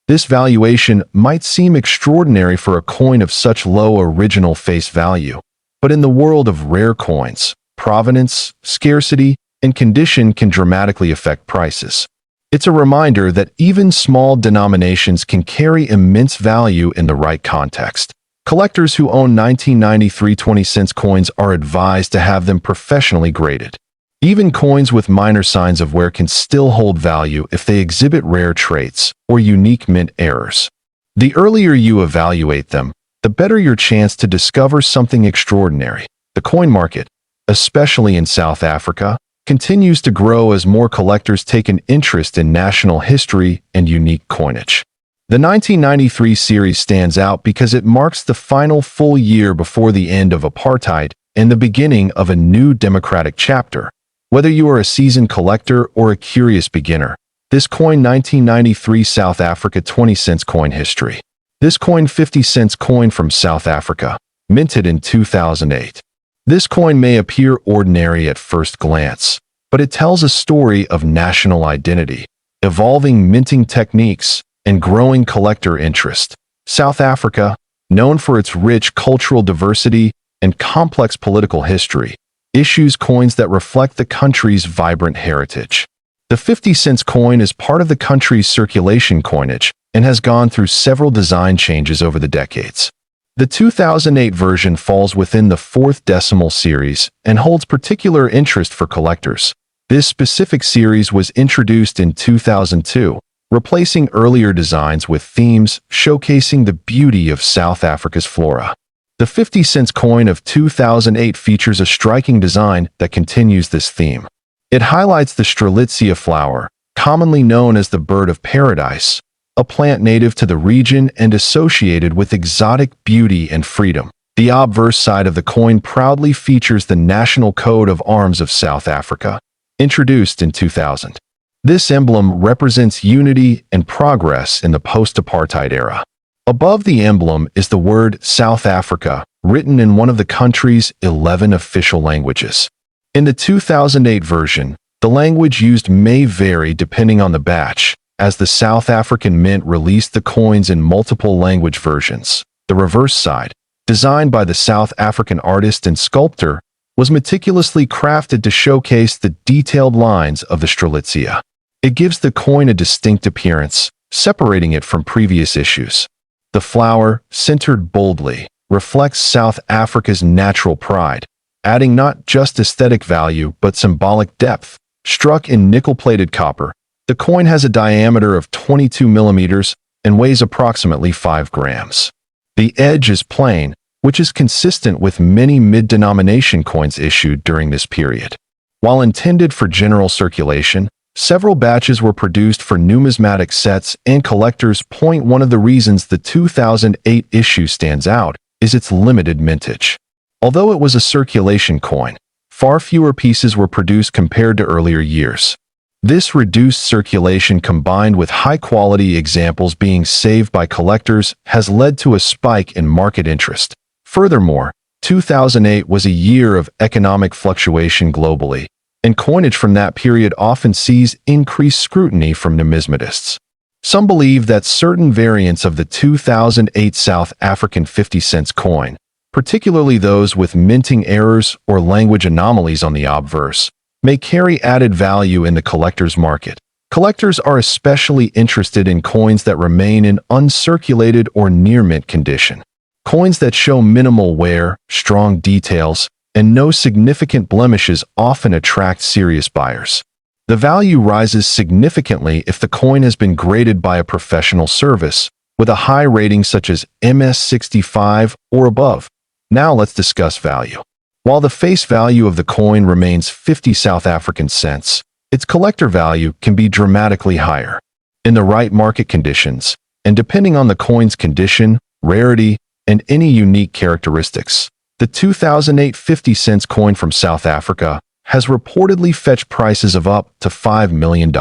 S1: This valuation might seem extraordinary for a coin of such low original face value, but in the world of rare coins, provenance, scarcity, and condition can dramatically affect prices. It's a reminder that even small denominations can carry immense value in the right context. Collectors who own 1993 20-cent coins are advised to have them professionally graded. Even coins with minor signs of wear can still hold value if they exhibit rare traits or unique mint errors. The earlier you evaluate them, the better your chance to discover something extraordinary. The coin market, especially in South Africa, continues to grow as more collectors take an interest in national history and unique coinage. The 1993 series stands out because it marks the final full year before the end of apartheid and the beginning of a new democratic chapter. Whether you are a seasoned collector or a curious beginner, this coin 1993 South Africa 20-cent coin history. This coin 50-cent coin from South Africa, minted in 2008. This coin may appear ordinary at first glance, but it tells a story of national identity, evolving minting techniques, and growing collector interest. South Africa, known for its rich cultural diversity and complex political history, issues coins that reflect the country's vibrant heritage. The 50-cent coin is part of the country's circulation coinage and has gone through several design changes over the decades. The 2008 version falls within the fourth decimal series and holds particular interest for collectors. This specific series was introduced in 2002, replacing earlier designs with themes showcasing the beauty of South Africa's flora. The 50-cent coin of 2008 features a striking design that continues this theme. It highlights the Strelitzia flower, commonly known as the bird of paradise, a plant native to the region and associated with exotic beauty and freedom. The obverse side of the coin proudly features the national coat of arms of South Africa, introduced in 2000. This emblem represents unity and progress in the post-apartheid era. Above the emblem is the word South Africa, written in one of the country's 11 official languages. In the 2008 version, the language used may vary depending on the batch, as the South African Mint released the coins in multiple language versions. The reverse side, designed by the South African artist and sculptor, was meticulously crafted to showcase the detailed lines of the Strelitzia. It gives the coin a distinct appearance, separating it from previous issues. The flower, centered boldly, reflects South Africa's natural pride, adding not just aesthetic value but symbolic depth. Struck in nickel-plated copper, the coin has a diameter of 22 millimeters and weighs approximately 5 grams. The edge is plain, which is consistent with many mid-denomination coins issued during this period. While intended for general circulation, several batches were produced for numismatic sets and collectors. One of the reasons the 2008 issue stands out is its limited mintage. Although it was a circulation coin, far fewer pieces were produced compared to earlier years. This reduced circulation combined with high-quality examples being saved by collectors has led to a spike in market interest. Furthermore, 2008 was a year of economic fluctuation globally, and coinage from that period often sees increased scrutiny from numismatists. Some believe that certain variants of the 2008 South African 50-cent coin, particularly those with minting errors or language anomalies on the obverse, may carry added value in the collector's market. Collectors are especially interested in coins that remain in uncirculated or near-mint condition. Coins that show minimal wear, strong details, and no significant blemishes often attract serious buyers. The value rises significantly if the coin has been graded by a professional service, with a high rating such as MS65 or above. Now let's discuss value. While the face value of the coin remains 50 South African cents, its collector value can be dramatically higher. In the right market conditions, and depending on the coin's condition, rarity, and any unique characteristics, the 2008 50 cents coin from South Africa has reportedly fetched prices of up to $5 million.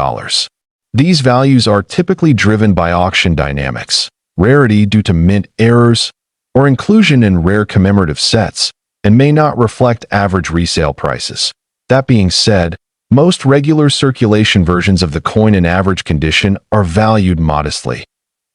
S1: These values are typically driven by auction dynamics, rarity due to mint errors, or inclusion in rare commemorative sets, and may not reflect average resale prices. That being said, most regular circulation versions of the coin in average condition are valued modestly,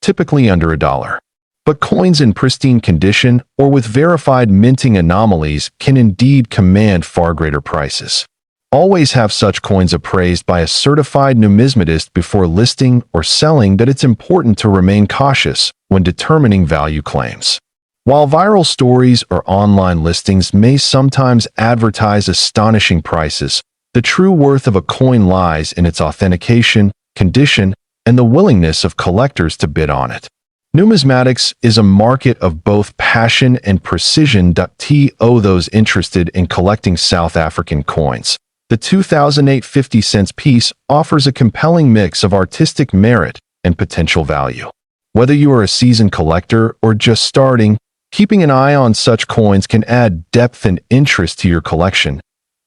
S1: typically under $1. But coins in pristine condition or with verified minting anomalies can indeed command far greater prices. Always have such coins appraised by a certified numismatist before listing or selling. That it's important to remain cautious when determining value claims. While viral stories or online listings may sometimes advertise astonishing prices, the true worth of a coin lies in its authentication, condition, and the willingness of collectors to bid on it. Numismatics is a market of both passion and precision. To those interested in collecting South African coins, the 2008 50 cents piece offers a compelling mix of artistic merit and potential value. Whether you are a seasoned collector or just starting, keeping an eye on such coins can add depth and interest to your collection.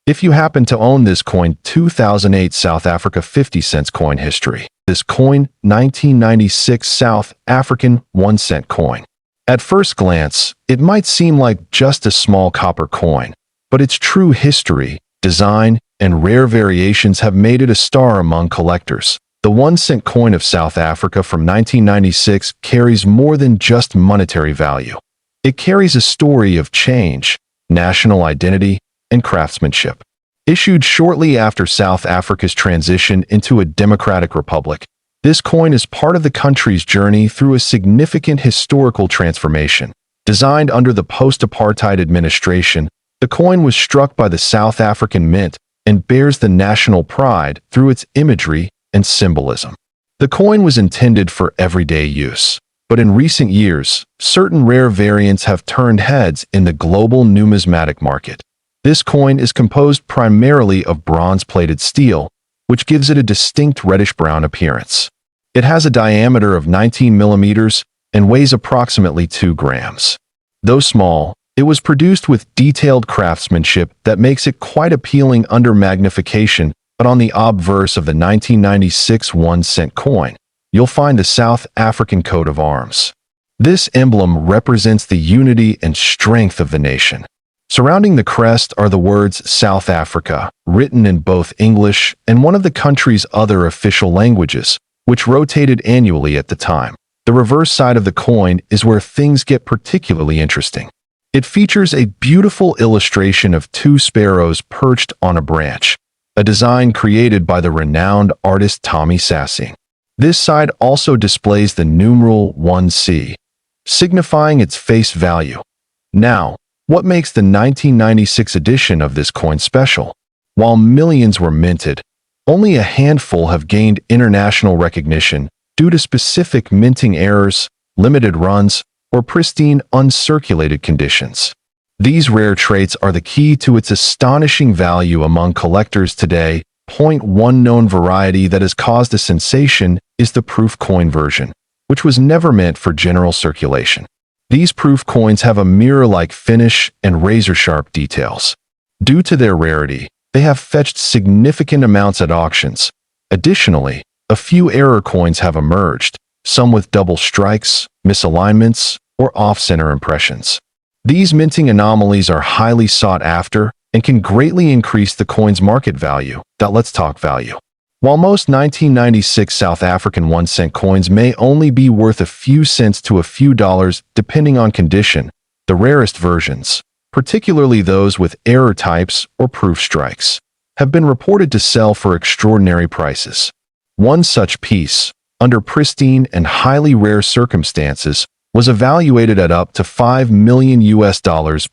S1: If you happen to own this coin, 2008 South Africa 50 cents coin history. This coin, 1996 South African 1 cent coin. At first glance, it might seem like just a small copper coin, but its true history, design, and rare variations have made it a star among collectors. The 1 cent coin of South Africa from 1996 carries more than just monetary value. It carries a story of change, national identity, and craftsmanship. Issued shortly after South Africa's transition into a democratic republic, this coin is part of the country's journey through a significant historical transformation. Designed under the post-apartheid administration, the coin was struck by the South African Mint and bears the national pride through its imagery and symbolism. The coin was intended for everyday use, but in recent years, certain rare variants have turned heads in the global numismatic market. This coin is composed primarily of bronze-plated steel, which gives it a distinct reddish-brown appearance. It has a diameter of 19 millimeters and weighs approximately 2 grams. Though small, it was produced with detailed craftsmanship that makes it quite appealing under magnification, but on the obverse of the 1996 1 cent coin, you'll find the South African coat of arms. This emblem represents the unity and strength of the nation. Surrounding the crest are the words South Africa, written in both English and one of the country's other official languages, which rotated annually at the time. The reverse side of the coin is where things get particularly interesting. It features a beautiful illustration of 2 sparrows perched on a branch, a design created by the renowned artist Tommy Sassing. This side also displays the numeral 1C, signifying its face value. Now, what makes the 1996 edition of this coin special? While millions were minted, only a handful have gained international recognition due to specific minting errors, limited runs, or pristine uncirculated conditions. These rare traits are the key to its astonishing value among collectors today. One known variety that has caused a sensation is the proof coin version, which was never meant for general circulation. These proof coins have a mirror-like finish and razor-sharp details. Due to their rarity, they have fetched significant amounts at auctions. Additionally, a few error coins have emerged, some with double strikes, misalignments, or off-center impressions. These minting anomalies are highly sought after and can greatly increase the coin's market value. Let's talk value. While most 1996 South African 1 cent coins may only be worth a few cents to a few dollars depending on condition, the rarest versions, particularly those with error types or proof strikes, have been reported to sell for extraordinary prices. One such piece, under pristine and highly rare circumstances, was evaluated at up to $5 million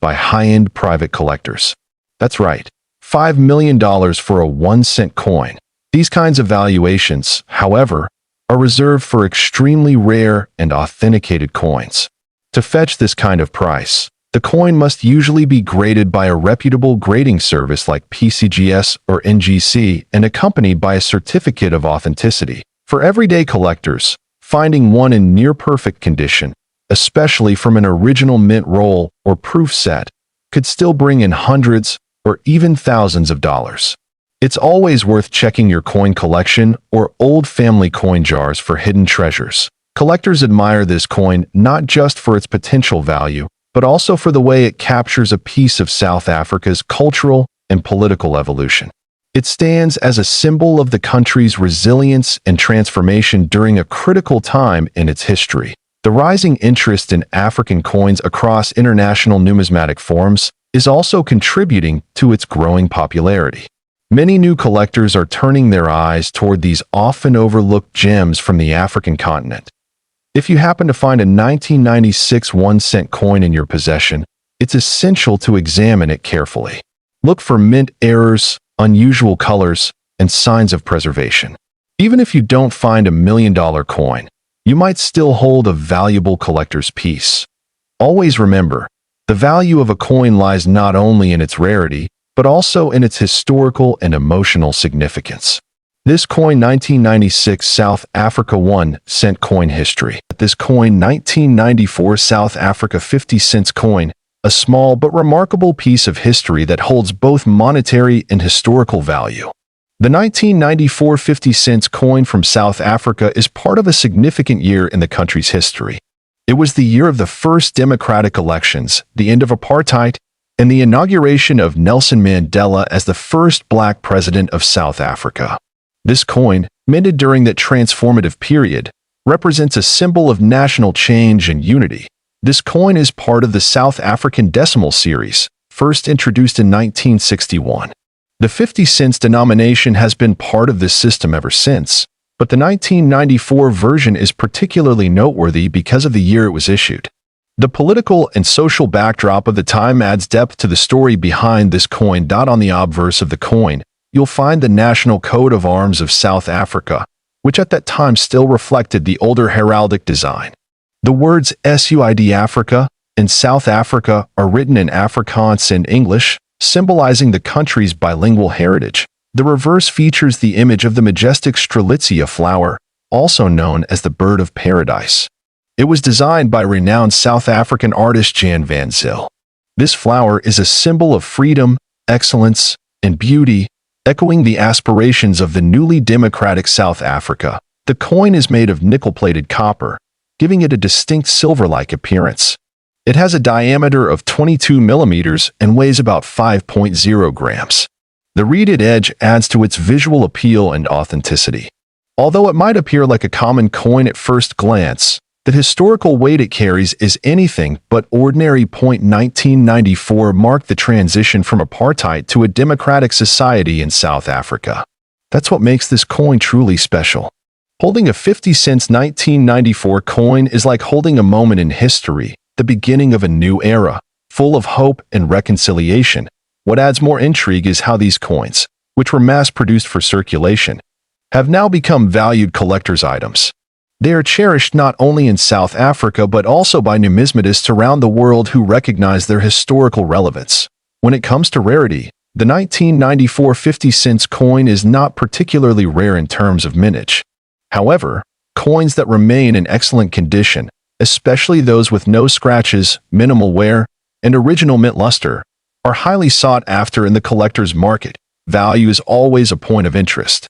S1: by high-end private collectors. That's right, $5 million for a 1-cent coin. These kinds of valuations, however, are reserved for extremely rare and authenticated coins. To fetch this kind of price, the coin must usually be graded by a reputable grading service like PCGS or NGC and accompanied by a certificate of authenticity. For everyday collectors, finding one in near-perfect condition, especially from an original mint roll or proof set, could still bring in hundreds or even thousands of dollars. It's always worth checking your coin collection or old family coin jars for hidden treasures. Collectors admire this coin not just for its potential value, but also for the way it captures a piece of South Africa's cultural and political evolution. It stands as a symbol of the country's resilience and transformation during a critical time in its history. The rising interest in African coins across international numismatic forums is also contributing to its growing popularity. Many new collectors are turning their eyes toward these often overlooked gems from the African continent. If you happen to find a 1996 1-cent coin in your possession, it's essential to examine it carefully. Look for mint errors, unusual colors, and signs of preservation. Even if you don't find a $1 million coin, you might still hold a valuable collector's piece. Always remember, the value of a coin lies not only in its rarity, but also in its historical and emotional significance. This coin 1996 South Africa 1-cent coin history. This coin 1994 South Africa 50 cents coin, a small but remarkable piece of history that holds both monetary and historical value. The 1994 50 cents coin from South Africa is part of a significant year in the country's history. It was the year of the first democratic elections, the end of apartheid, and the inauguration of Nelson Mandela as the first black president of South Africa. This coin, minted during that transformative period, represents a symbol of national change and unity. This coin is part of the South African decimal series, first introduced in 1961. The 50 cents denomination has been part of this system ever since, but the 1994 version is particularly noteworthy because of the year it was issued. The political and social backdrop of the time adds depth to the story behind this coin. On the obverse of the coin, you'll find the national coat of arms of South Africa, which at that time still reflected the older heraldic design. The words SUID Africa and South Africa are written in Afrikaans and English, symbolizing the country's bilingual heritage. The reverse features the image of the majestic Strelitzia flower, also known as the bird of paradise. It was designed by renowned South African artist Jan van Zyl. This flower is a symbol of freedom, excellence, and beauty, echoing the aspirations of the newly democratic South Africa. The coin is made of nickel-plated copper, giving it a distinct silver-like appearance. It has a diameter of 22 millimeters and weighs about 5.0 grams. The reeded edge adds to its visual appeal and authenticity. Although it might appear like a common coin at first glance, the historical weight it carries is anything but ordinary. 1994 marked the transition from apartheid to a democratic society in South Africa. That's what makes this coin truly special. Holding a 50 cents 1994 coin is like holding a moment in history, the beginning of a new era, full of hope and reconciliation. What adds more intrigue is how these coins, which were mass-produced for circulation, have now become valued collector's items. They are cherished not only in South Africa but also by numismatists around the world who recognize their historical relevance. When it comes to rarity, the 1994 50 cents coin is not particularly rare in terms of mintage. However, coins that remain in excellent condition, especially those with no scratches, minimal wear, and original mint luster, are highly sought after in the collector's market. Value is always a point of interest.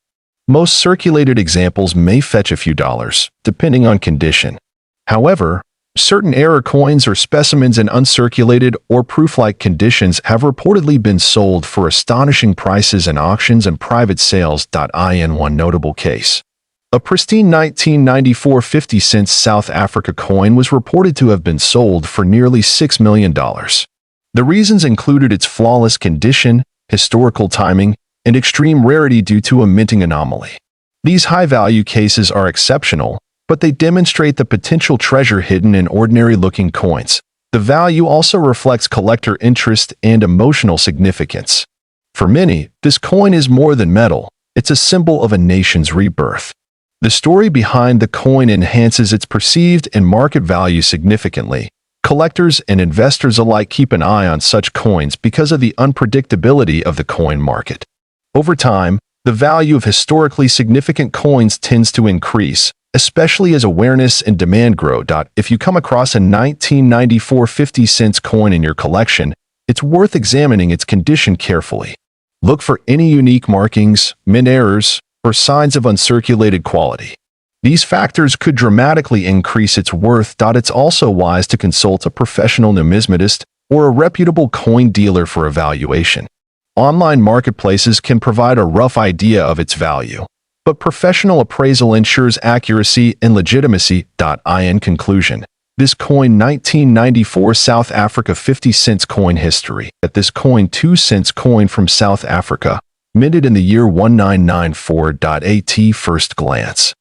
S1: Most circulated examples may fetch a few dollars, depending on condition. However, certain error coins or specimens in uncirculated or proof-like conditions have reportedly been sold for astonishing prices in auctions and private sales. In one notable case, a pristine 1994 50 cents South Africa coin was reported to have been sold for nearly $6 million. The reasons included its flawless condition, historical timing, and extreme rarity due to a minting anomaly. These high-value cases are exceptional, but they demonstrate the potential treasure hidden in ordinary-looking coins. The value also reflects collector interest and emotional significance. For many, this coin is more than metal. It's a symbol of a nation's rebirth. The story behind the coin enhances its perceived and market value significantly. Collectors and investors alike keep an eye on such coins because of the unpredictability of the coin market. Over time, the value of historically significant coins tends to increase, especially as awareness and demand grow. If you come across a 1994 50-cent coin in your collection, it's worth examining its condition carefully. Look for any unique markings, mint errors, or signs of uncirculated quality. These factors could dramatically increase its worth. It's also wise to consult a professional numismatist or a reputable coin dealer for evaluation. Online marketplaces can provide a rough idea of its value, but professional appraisal ensures accuracy and legitimacy. In conclusion, this coin 1994 South Africa 50-cent coin history. At this coin 2-cent coin from South Africa, minted in the year 1994. At first glance,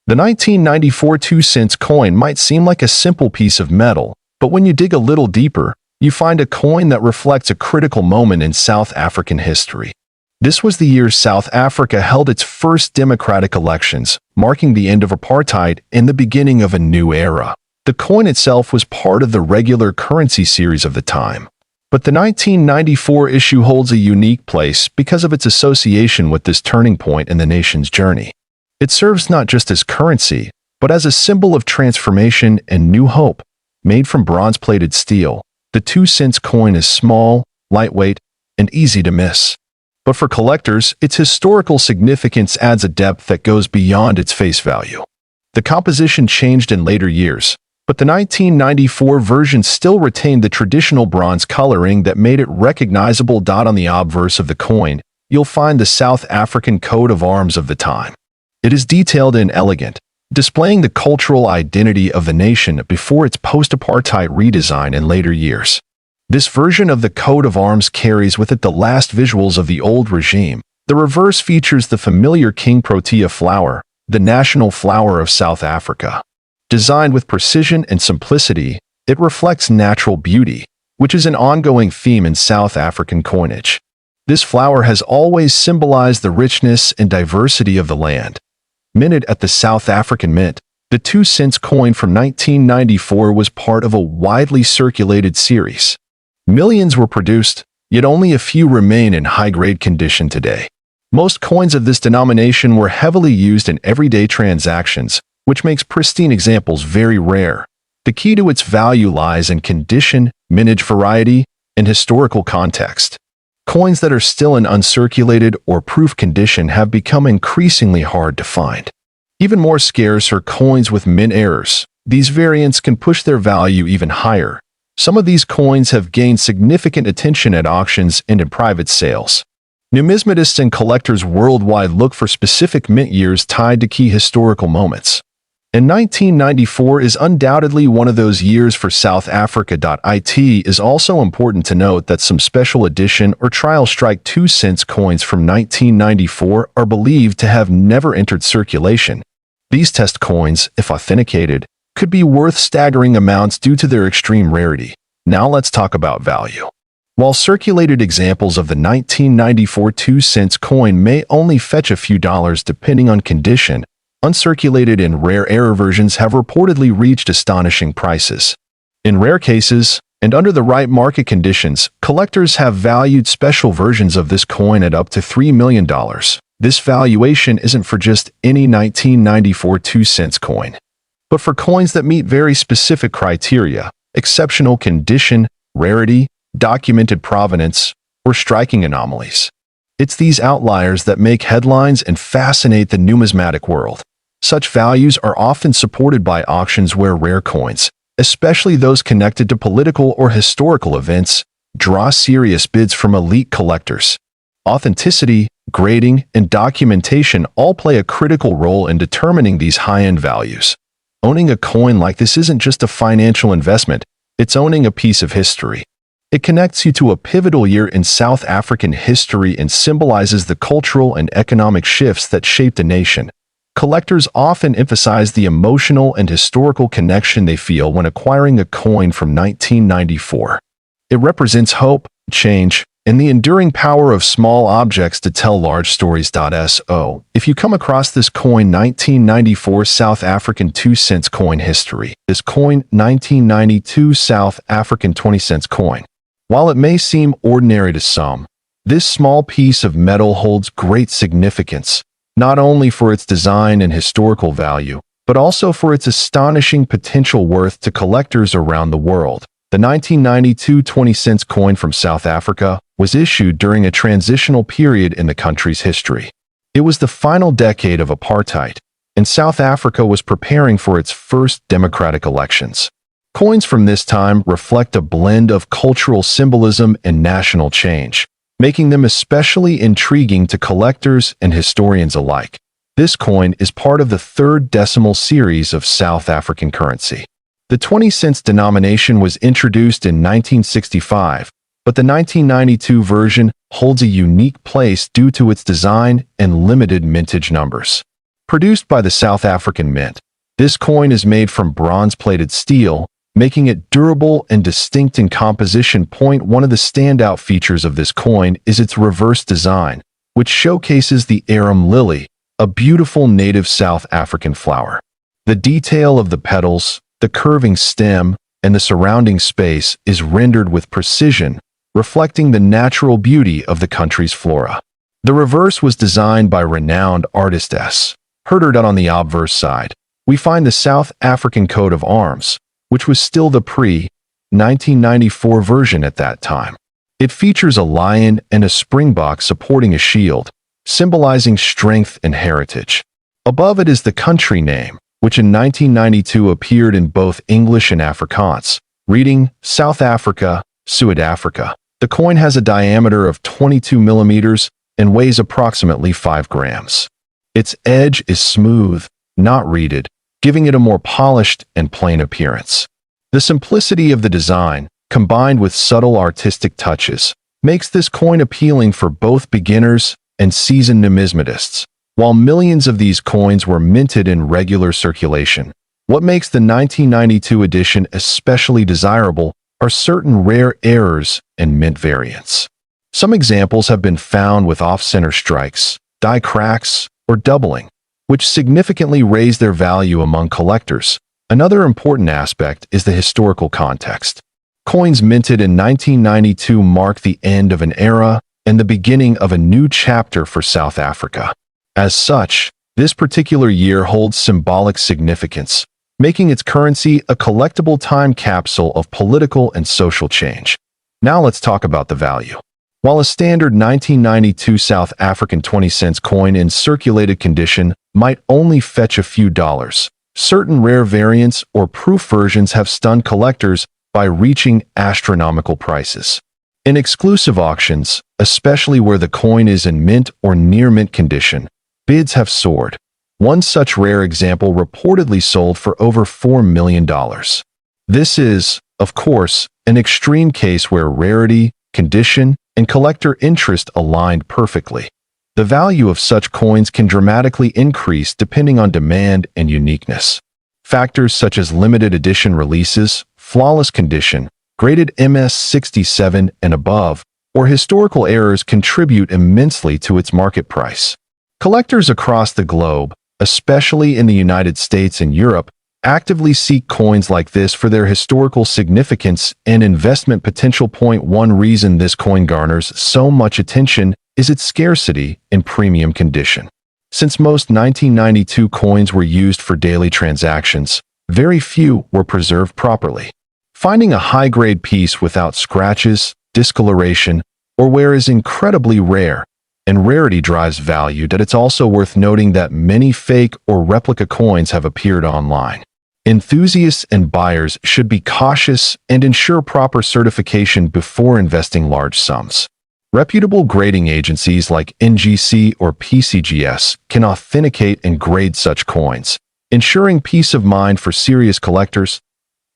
S1: the 1994 2-cent coin might seem like a simple piece of metal, but when you dig a little deeper, you find a coin that reflects a critical moment in South African history. This was the year South Africa held its first democratic elections, marking the end of apartheid and the beginning of a new era. The coin itself was part of the regular currency series of the time. But the 1994 issue holds a unique place because of its association with this turning point in the nation's journey. It serves not just as currency, but as a symbol of transformation and new hope. Made from bronze-plated steel, the 2-cent coin is small, lightweight, and easy to miss. But for collectors, its historical significance adds a depth that goes beyond its face value. The composition changed in later years, but the 1994 version still retained the traditional bronze coloring that made it recognizable. On the obverse of the coin, you'll find the South African coat of arms of the time. It is detailed and elegant, displaying the cultural identity of the nation before its post-apartheid redesign in later years. This version of the coat of arms carries with it the last visuals of the old regime. The reverse features the familiar King Protea flower, the national flower of South Africa. Designed with precision and simplicity, it reflects natural beauty, which is an ongoing theme in South African coinage. This flower has always symbolized the richness and diversity of the land. Minted at the South African Mint, the 2-cent coin from 1994 was part of a widely circulated series. Millions were produced, yet only a few remain in high-grade condition today. Most coins of this denomination were heavily used in everyday transactions, which makes pristine examples very rare. The key to its value lies in condition, mintage variety, and historical context. Coins that are still in uncirculated or proof condition have become increasingly hard to find. Even more scarce are coins with mint errors. These variants can push their value even higher. Some of these coins have gained significant attention at auctions and in private sales. Numismatists and collectors worldwide look for specific mint years tied to key historical moments. And 1994 is undoubtedly one of those years for South Africa. It is also important to note that some special edition or trial strike 2-cent coins from 1994 are believed to have never entered circulation. These test coins, if authenticated, could be worth staggering amounts due to their extreme rarity. Now let's talk about value. While circulated examples of the 1994 2-cent coin may only fetch a few dollars depending on condition, uncirculated and rare error versions have reportedly reached astonishing prices. In rare cases, and under the right market conditions, collectors have valued special versions of this coin at up to $3 million. This valuation isn't for just any 1994 2-cent coin, but for coins that meet very specific criteria: exceptional condition, rarity, documented provenance, or striking anomalies. It's these outliers that make headlines and fascinate the numismatic world. Such values are often supported by auctions where rare coins, especially those connected to political or historical events, draw serious bids from elite collectors. Authenticity, grading, and documentation all play a critical role in determining these high-end values. Owning a coin like this isn't just a financial investment, it's owning a piece of history. It connects you to a pivotal year in South African history and symbolizes the cultural and economic shifts that shaped a nation. Collectors often emphasize the emotional and historical connection they feel when acquiring a coin from 1994. It represents hope, change, and the enduring power of small objects to tell large stories. So, if you come across this coin 1994 South African 2-cent coin history, this coin 1992 South African 20-cent coin. While it may seem ordinary to some, this small piece of metal holds great significance, not only for its design and historical value, but also for its astonishing potential worth to collectors around the world. The 1992 20-cent coin from South Africa was issued during a transitional period in the country's history. It was the final decade of apartheid, and South Africa was preparing for its first democratic elections. Coins from this time reflect a blend of cultural symbolism and national change, making them especially intriguing to collectors and historians alike. This coin is part of the third decimal series of South African currency. The 20-cent denomination was introduced in 1965, but the 1992 version holds a unique place due to its design and limited mintage numbers. Produced by the South African Mint, this coin is made from bronze-plated steel, making it durable and distinct in composition. One of the standout features of this coin is its reverse design, which showcases the arum lily, a beautiful native South African flower. The detail of the petals, the curving stem, and the surrounding space is rendered with precision, reflecting the natural beauty of the country's flora. The reverse was designed by renowned artist S. Herterd. On the obverse side, we find the South African coat of arms, which was still the pre-1994 version at that time. It features a lion and a springbok supporting a shield, symbolizing strength and heritage. Above it is the country name, which in 1992 appeared in both English and Afrikaans, reading South Africa, Suid-Afrika. The coin has a diameter of 22 millimeters and weighs approximately 5 grams. Its edge is smooth, not reeded, giving it a more polished and plain appearance. The simplicity of the design, combined with subtle artistic touches, makes this coin appealing for both beginners and seasoned numismatists. While millions of these coins were minted in regular circulation, what makes the 1992 edition especially desirable are certain rare errors and mint variants. Some examples have been found with off-center strikes, die cracks, or doubling, which significantly raise their value among collectors. Another important aspect is the historical context. Coins minted in 1992 mark the end of an era and the beginning of a new chapter for South Africa. As such, this particular year holds symbolic significance, making its currency a collectible time capsule of political and social change. Now let's talk about the value. While a standard 1992 South African 20-cent coin in circulated condition might only fetch a few dollars, certain rare variants or proof versions have stunned collectors by reaching astronomical prices. In exclusive auctions, especially where the coin is in mint or near mint condition, bids have soared. One such rare example reportedly sold for over $4 million. This is, of course, an extreme case where rarity, condition, and collector interest aligned perfectly. The value of such coins can dramatically increase depending on demand and uniqueness. Factors such as limited edition releases, flawless condition, graded MS67 and above, or historical errors contribute immensely to its market price. Collectors across the globe, especially in the United States and Europe, actively seek coins like this for their historical significance and investment potential. One reason this coin garners so much attention is its scarcity and premium condition. Since most 1992 coins were used for daily transactions, very few were preserved properly. Finding a high-grade piece without scratches, discoloration, or wear is incredibly rare, and rarity drives value. It's also worth noting that many fake or replica coins have appeared online. Enthusiasts and buyers should be cautious and ensure proper certification before investing large sums. Reputable grading agencies like NGC or PCGS can authenticate and grade such coins, ensuring peace of mind for serious collectors.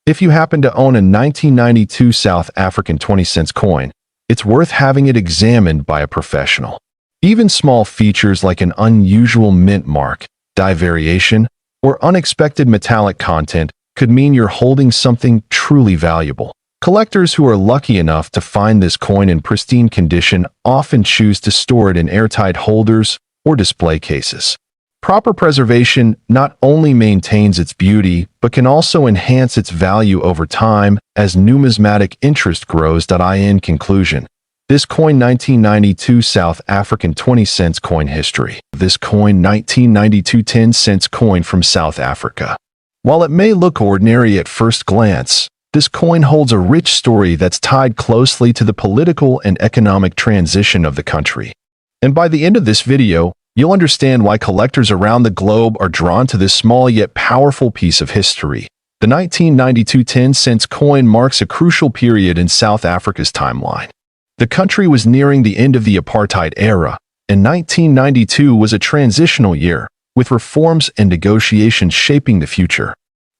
S1: If you happen to own a 1992 South African 20-cent coin, it's worth having it examined by a professional. Even small features like an unusual mint mark, dye variation, or unexpected metallic content could mean you're holding something truly valuable. Collectors who are lucky enough to find this coin in pristine condition often choose to store it in airtight holders or display cases. Proper preservation not only maintains its beauty, but can also enhance its value over time as numismatic interest grows. In conclusion, this coin 1992 South African 20 cents coin history. This coin 1992 10 cents coin from South Africa. While it may look ordinary at first glance, this coin holds a rich story that's tied closely to the political and economic transition of the country. And by the end of this video, you'll understand why collectors around the globe are drawn to this small yet powerful piece of history. The 1992 10 cents coin marks a crucial period in South Africa's timeline. The country was nearing the end of the apartheid era, and 1992 was a transitional year, with reforms and negotiations shaping the future.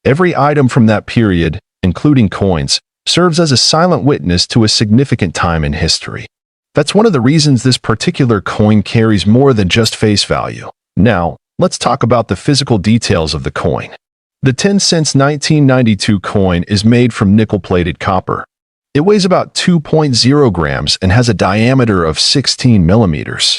S1: Every item from that period, including coins, serves as a silent witness to a significant time in history. That's one of the reasons this particular coin carries more than just face value. Now, let's talk about the physical details of the coin. The 10 cents 1992 coin is made from nickel-plated copper. It weighs about 2.0 grams and has a diameter of 16 millimeters.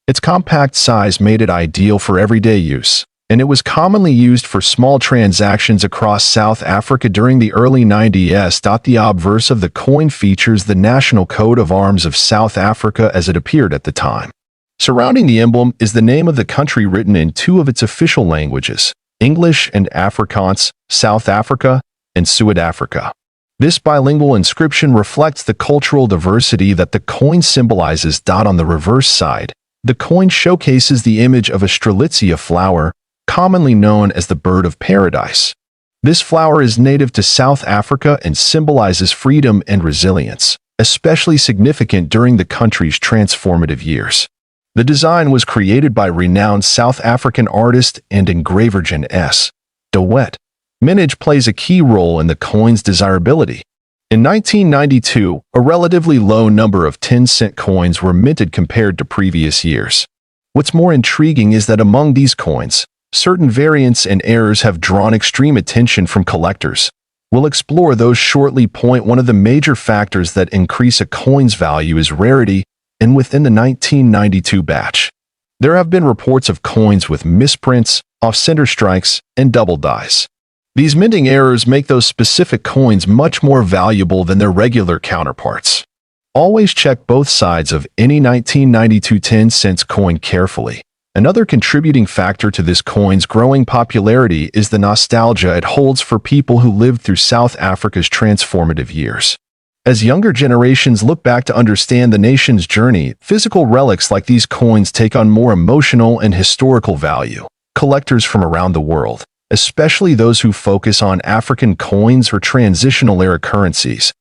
S1: Its compact size made it ideal for everyday use, and it was commonly used for small transactions across South Africa during the early 90s. The obverse of the coin features the national coat of arms of South Africa as it appeared at the time. Surrounding the emblem is the name of the country written in two of its official languages, English and Afrikaans, South Africa and Suid-Africa. This bilingual inscription reflects the cultural diversity that the coin symbolizes. On the reverse side, the coin showcases the image of a strelitzia flower, commonly known as the bird of paradise. This flower is native to South Africa and symbolizes freedom and resilience, especially significant during the country's transformative years. The design was created by renowned South African artist and engraver Jan S. de Wet. Mintage plays a key role in the coin's desirability. In 1992, a relatively low number of 10-cent coins were minted compared to previous years. What's more intriguing is that among these coins, certain variants and errors have drawn extreme attention from collectors. We'll explore those shortly. One of the major factors that increase a coin's value is rarity, and within the 1992 batch, there have been reports of coins with misprints, off-center strikes, and double dyes. These minting errors make those specific coins much more valuable than their regular counterparts. Always check both sides of any 1992 10 cents coin carefully. Another contributing factor to this coin's growing popularity is the nostalgia it holds for people who lived through South Africa's transformative years. As younger generations look back to understand the nation's journey, physical relics like these coins take on more emotional and historical value. Collectors from around the world, especially those who focus on African coins or transitional-era currencies,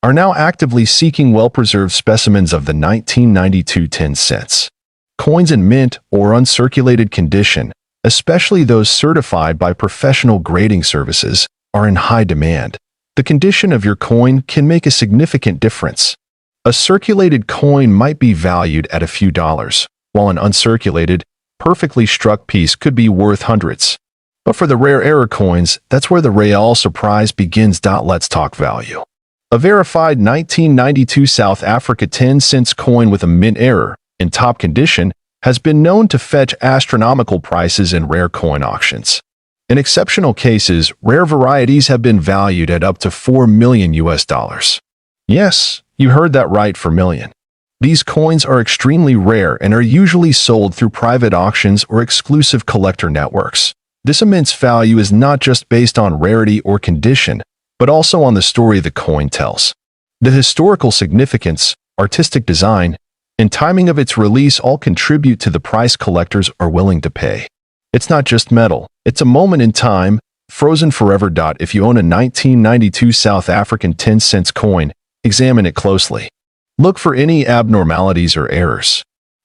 S1: are now actively seeking well-preserved specimens of the 1992 10 cents. Coins in mint or uncirculated condition, especially those certified by professional grading services, are in high demand. The condition of your coin can make a significant difference. A circulated coin might be valued at a few dollars, while an uncirculated, perfectly struck piece could be worth hundreds. But for the rare error coins, that's where the real surprise begins. Let's talk value. A verified 1992 South Africa 10 cents coin with a mint error, in top condition, has been known to fetch astronomical prices in rare coin auctions. In exceptional cases, rare varieties have been valued at up to $4 million. Yes, you heard that right, for million. These coins are extremely rare and are usually sold through private auctions or exclusive collector networks. This immense value is not just based on rarity or condition, but also on the story the coin tells. The historical significance, artistic design, and timing of its release all contribute to the price collectors are willing to pay. It's not just metal, it's a moment in time, frozen forever. If you own a 1992 South African 10 cents coin, examine it closely. Look for any abnormalities or errors.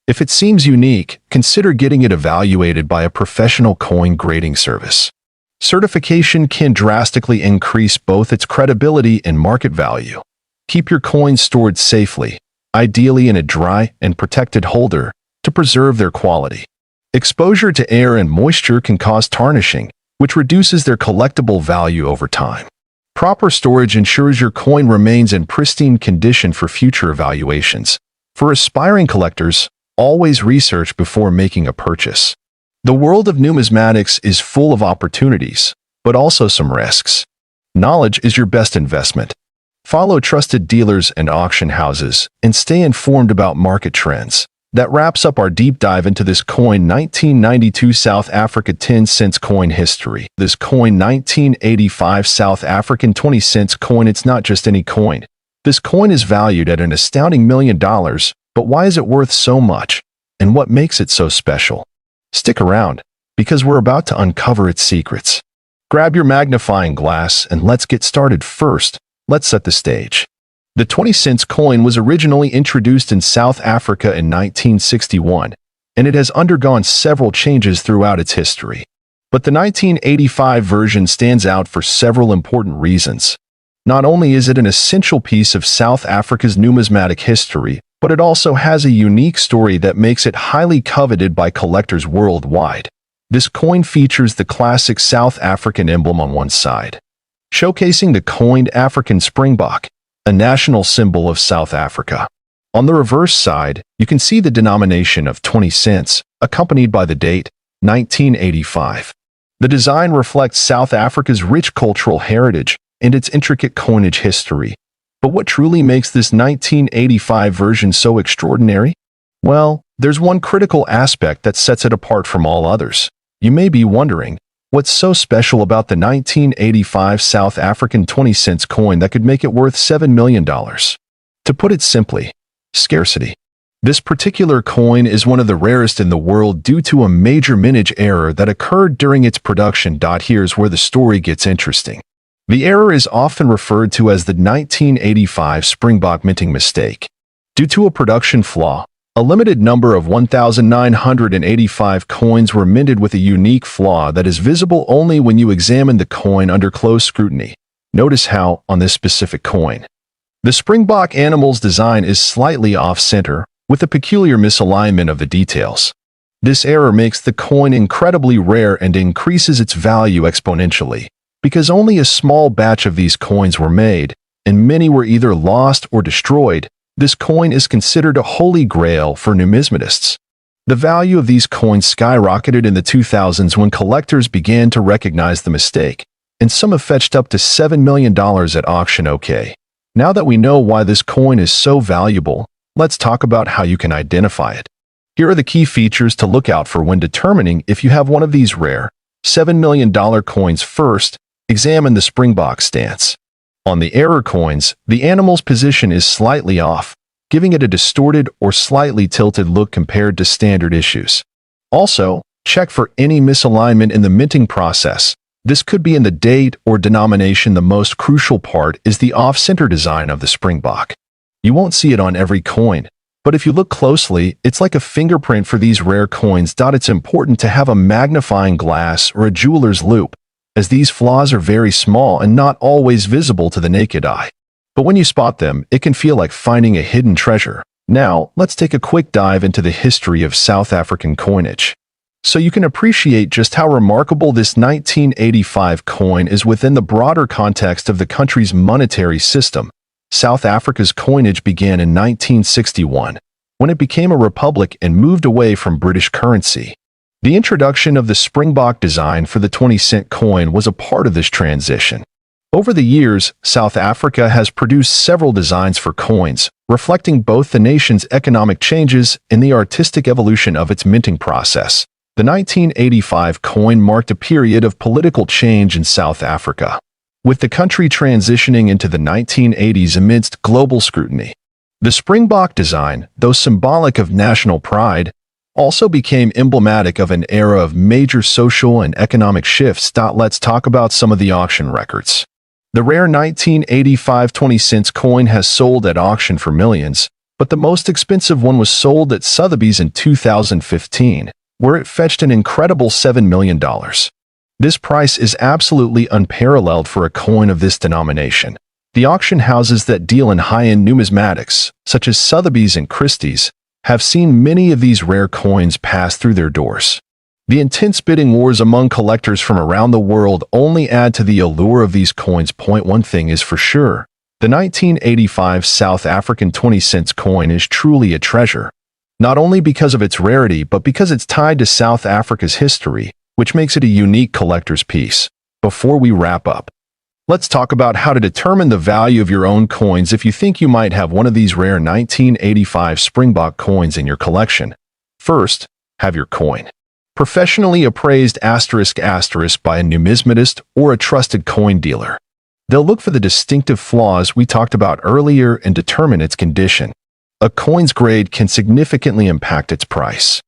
S1: If it seems unique, consider getting it evaluated by a professional coin grading service. Certification can drastically increase both its credibility and market value. Keep your coins stored safely, ideally in a dry and protected holder, to preserve their quality. Exposure to air and moisture can cause tarnishing, which reduces their collectible value over time. Proper storage ensures your coin remains in pristine condition for future evaluations. For aspiring collectors, always research before making a purchase. The world of numismatics is full of opportunities, but also some risks. Knowledge is your best investment. Follow trusted dealers and auction houses, and stay informed about market trends. That wraps up our deep dive into this coin 1992 South Africa 10 cents coin history. This coin 1985 South African 20 cents coin, it's not just any coin. This coin is valued at an astounding $1 million, but why is it worth so much? And what makes it so special? Stick around, because we're about to uncover its secrets. Grab your magnifying glass and let's get started. First, let's set the stage. The 20 cents coin was originally introduced in South Africa in 1961, and it has undergone several changes throughout its history. But the 1985 version stands out for several important reasons. Not only is it an essential piece of South Africa's numismatic history, but it also has a unique story that makes it highly coveted by collectors worldwide. This coin features the classic South African emblem on one side, showcasing the coined African springbok, a national symbol of South Africa. On the reverse side, you can see the denomination of 20 cents, accompanied by the date, 1985. The design reflects South Africa's rich cultural heritage and its intricate coinage history. But what truly makes this 1985 version so extraordinary? Well, there's one critical aspect that sets it apart from all others. You may be wondering, what's so special about the 1985 South African 20 cents coin that could make it worth $7 million? To put it simply, scarcity. This particular coin is one of the rarest in the world due to a major mintage error that occurred during its production. Here's where the story gets interesting. The error is often referred to as the 1985 Springbok minting mistake. Due to a production flaw, a limited number of 1,985 coins were minted with a unique flaw that is visible only when you examine the coin under close scrutiny. Notice how, on this specific coin, the Springbok animal's design is slightly off-center, with a peculiar misalignment of the details. This error makes the coin incredibly rare and increases its value exponentially. Because only a small batch of these coins were made, and many were either lost or destroyed, this coin is considered a holy grail for numismatists. The value of these coins skyrocketed in the 2000s when collectors began to recognize the mistake, and some have fetched up to $7 million at auction. Okay, now that we know why this coin is so valuable, let's talk about how you can identify it. Here are the key features to look out for when determining if you have one of these rare $7 million coins. First, examine the Springbok stance. On the error coins, the animal's position is slightly off, giving it a distorted or slightly tilted look compared to standard issues. Also, check for any misalignment in the minting process. This could be in the date or denomination. The most crucial part is the off-center design of the Springbok. You won't see it on every coin, but if you look closely, it's like a fingerprint for these rare coins. It's important to have a magnifying glass or a jeweler's loupe, as these flaws are very small and not always visible to the naked eye. But when you spot them, it can feel like finding a hidden treasure. Now, let's take a quick dive into the history of South African coinage, so you can appreciate just how remarkable this 1985 coin is within the broader context of the country's monetary system. South Africa's coinage began in 1961, when it became a republic and moved away from British currency. The introduction of the Springbok design for the 20-cent coin was a part of this transition. Over the years, South Africa has produced several designs for coins, reflecting both the nation's economic changes and the artistic evolution of its minting process. The 1985 coin marked a period of political change in South Africa, with the country transitioning into the 1980s amidst global scrutiny. The Springbok design, though symbolic of national pride, also became emblematic of an era of major social and economic shifts. Let's talk about some of the auction records. The rare 1985 20 cents coin has sold at auction for millions, but the most expensive one was sold at Sotheby's in 2015, where it fetched an incredible $7 million. This price is absolutely unparalleled for a coin of this denomination. The auction houses that deal in high-end numismatics, such as Sotheby's and Christie's, have seen many of these rare coins pass through their doors. The intense bidding wars among collectors from around the world only add to the allure of these coins. One thing is for sure, the 1985 South African 20-cent coin is truly a treasure, not only because of its rarity but because it's tied to South Africa's history, which makes it a unique collector's piece. Before we wrap up, let's talk about how to determine the value of your own coins if you think you might have one of these rare 1985 Springbok coins in your collection. First, have your coin professionally appraised *** by a numismatist or a trusted coin dealer. They'll look for the distinctive flaws we talked about earlier and determine its condition. A coin's grade can significantly impact its price.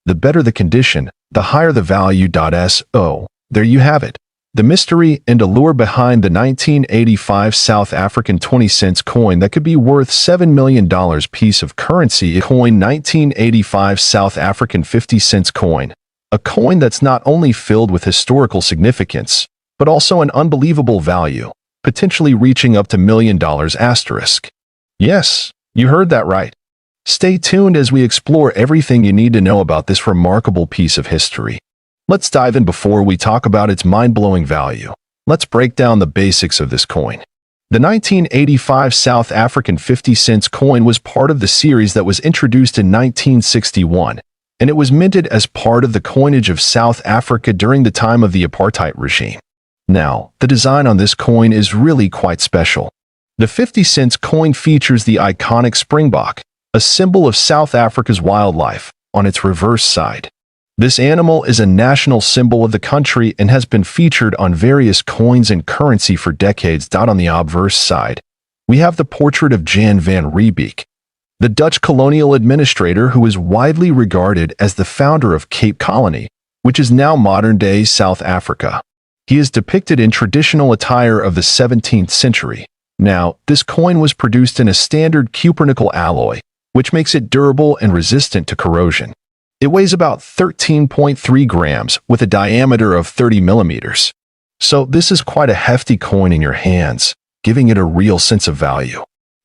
S1: The better the condition, the higher the value. So, there you have it. The mystery and allure behind the 1985 South African 20-cent coin that could be worth $7 million piece of currency. Coin 1985 South African 50-cent coin. A coin that's not only filled with historical significance, but also an unbelievable value, potentially reaching up to $1 million ***. Yes, you heard that right. Stay tuned as we explore everything you need to know about this remarkable piece of history. Let's dive in. Before we talk about its mind-blowing value, let's break down the basics of this coin. The 1985 South African 50-cent coin was part of the series that was introduced in 1961, and it was minted as part of the coinage of South Africa during the time of the apartheid regime. Now, the design on this coin is really quite special. The 50-cent coin features the iconic springbok, a symbol of South Africa's wildlife, on its reverse side. This animal is a national symbol of the country and has been featured on various coins and currency for decades. On the obverse side, we have the portrait of Jan van Riebeeck, the Dutch colonial administrator who is widely regarded as the founder of Cape Colony, which is now modern-day South Africa. He is depicted in traditional attire of the 17th century. Now, this coin was produced in a standard cupronickel alloy, which makes it durable and resistant to corrosion. It weighs about 13.3 grams with a diameter of 30 millimeters. So this is quite a hefty coin in your hands, giving it a real sense of value.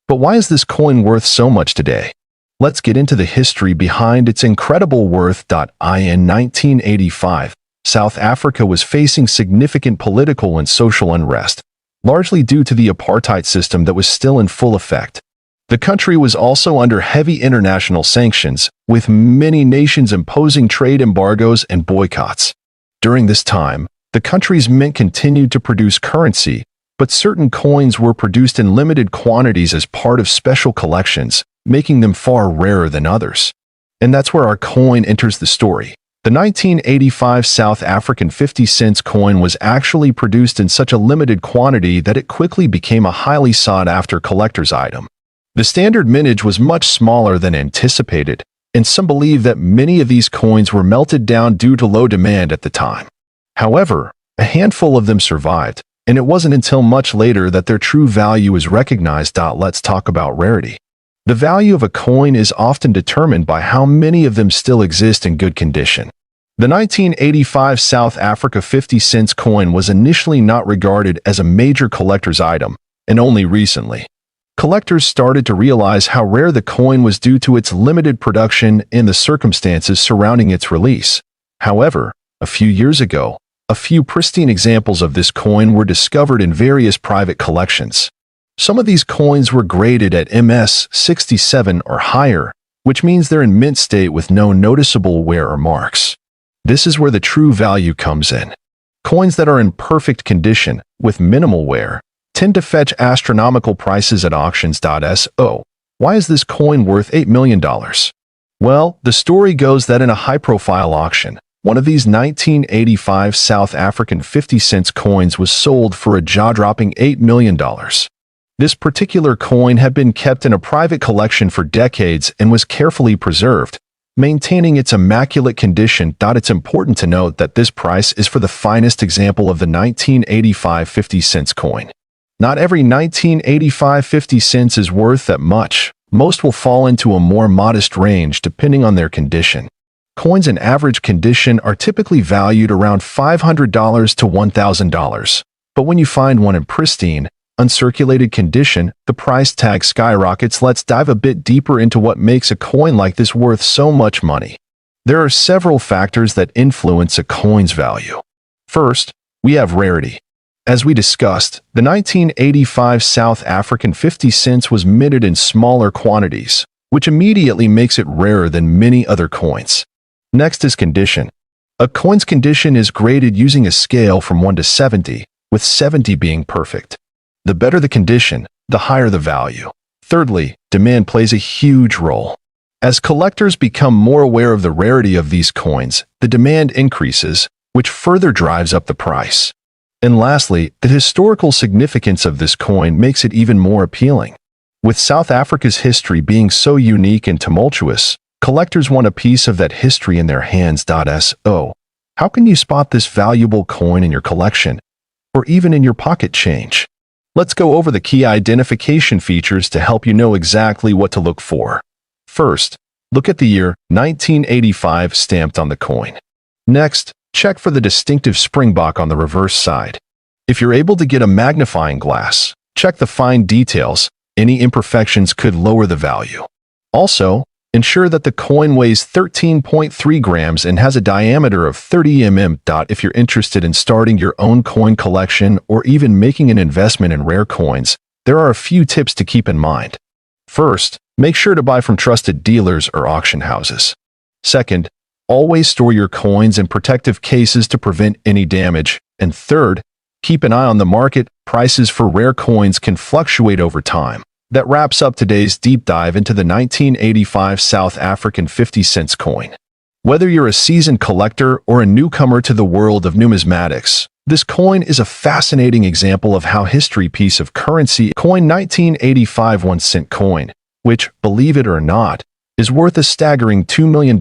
S1: But why is this coin worth so much today? Let's get into the history behind its incredible worth. In 1985, South Africa was facing significant political and social unrest, largely due to the apartheid system that was still in full effect. The country was also under heavy international sanctions, with many nations imposing trade embargoes and boycotts. During this time, the country's mint continued to produce currency, but certain coins were produced in limited quantities as part of special collections, making them far rarer than others. And that's where our coin enters the story. The 1985 South African 50-cent coin was actually produced in such a limited quantity that it quickly became a highly sought-after collector's item. The standard mintage was much smaller than anticipated, and some believe that many of these coins were melted down due to low demand at the time. However, a handful of them survived, and it wasn't until much later that their true value is recognized. Let's talk about rarity. The value of a coin is often determined by how many of them still exist in good condition. The 1985 South Africa 50-cent coin was initially not regarded as a major collector's item, and only recently, collectors started to realize how rare the coin was due to its limited production and the circumstances surrounding its release. However, a few years ago, a few pristine examples of this coin were discovered in various private collections. Some of these coins were graded at MS 67 or higher, which means they're in mint state with no noticeable wear or marks. This is where the true value comes in. Coins that are in perfect condition, with minimal wear, tend to fetch astronomical prices at auctions. So, why is this coin worth $8 million? Well, the story goes that in a high-profile auction, one of these 1985 South African 50-cent coins was sold for a jaw-dropping $8 million. This particular coin had been kept in a private collection for decades and was carefully preserved, maintaining its immaculate condition. It's important to note that this price is for the finest example of the 1985 50-cent coin. Not every 1985 50 cents is worth that much. Most will fall into a more modest range depending on their condition. Coins in average condition are typically valued around $500 to $1,000. But when you find one in pristine, Uncirculated condition, the price tag skyrockets. Let's dive a bit deeper into what makes a coin like this worth so much money. There are several factors that influence a coin's value. First, we have rarity. As we discussed, the 1985 South African 50 cents was minted in smaller quantities, which immediately makes it rarer than many other coins. Next is condition. A coin's condition is graded using a scale from 1 to 70, with 70 being perfect. The better the condition, the higher the value. Thirdly, demand plays a huge role. As collectors become more aware of the rarity of these coins, the demand increases, which further drives up the price. And lastly, the historical significance of this coin makes it even more appealing. With South Africa's history being so unique and tumultuous, collectors want a piece of that history in their hands. So, how can you spot this valuable coin in your collection, or even in your pocket change? Let's go over the key identification features to help you know exactly what to look for. First, look at the year 1985 stamped on the coin. Next, check for the distinctive springbok on the reverse side. If you're able to get a magnifying glass, check the fine details. Any imperfections could lower the value. Also, ensure that the coin weighs 13.3 grams and has a diameter of 30 mm. If you're interested in starting your own coin collection or even making an investment in rare coins, there are a few tips to keep in mind. First, make sure to buy from trusted dealers or auction houses. Second, always store your coins in protective cases to prevent any damage. And third, keep an eye on the market. Prices for rare coins can fluctuate over time. That wraps up today's deep dive into the 1985 South African 50 cents coin. Whether you're a seasoned collector or a newcomer to the world of numismatics, this coin is a fascinating example of how history piece of currency. Coin 1985 1 cent coin, which, believe it or not, is worth a staggering $2 million.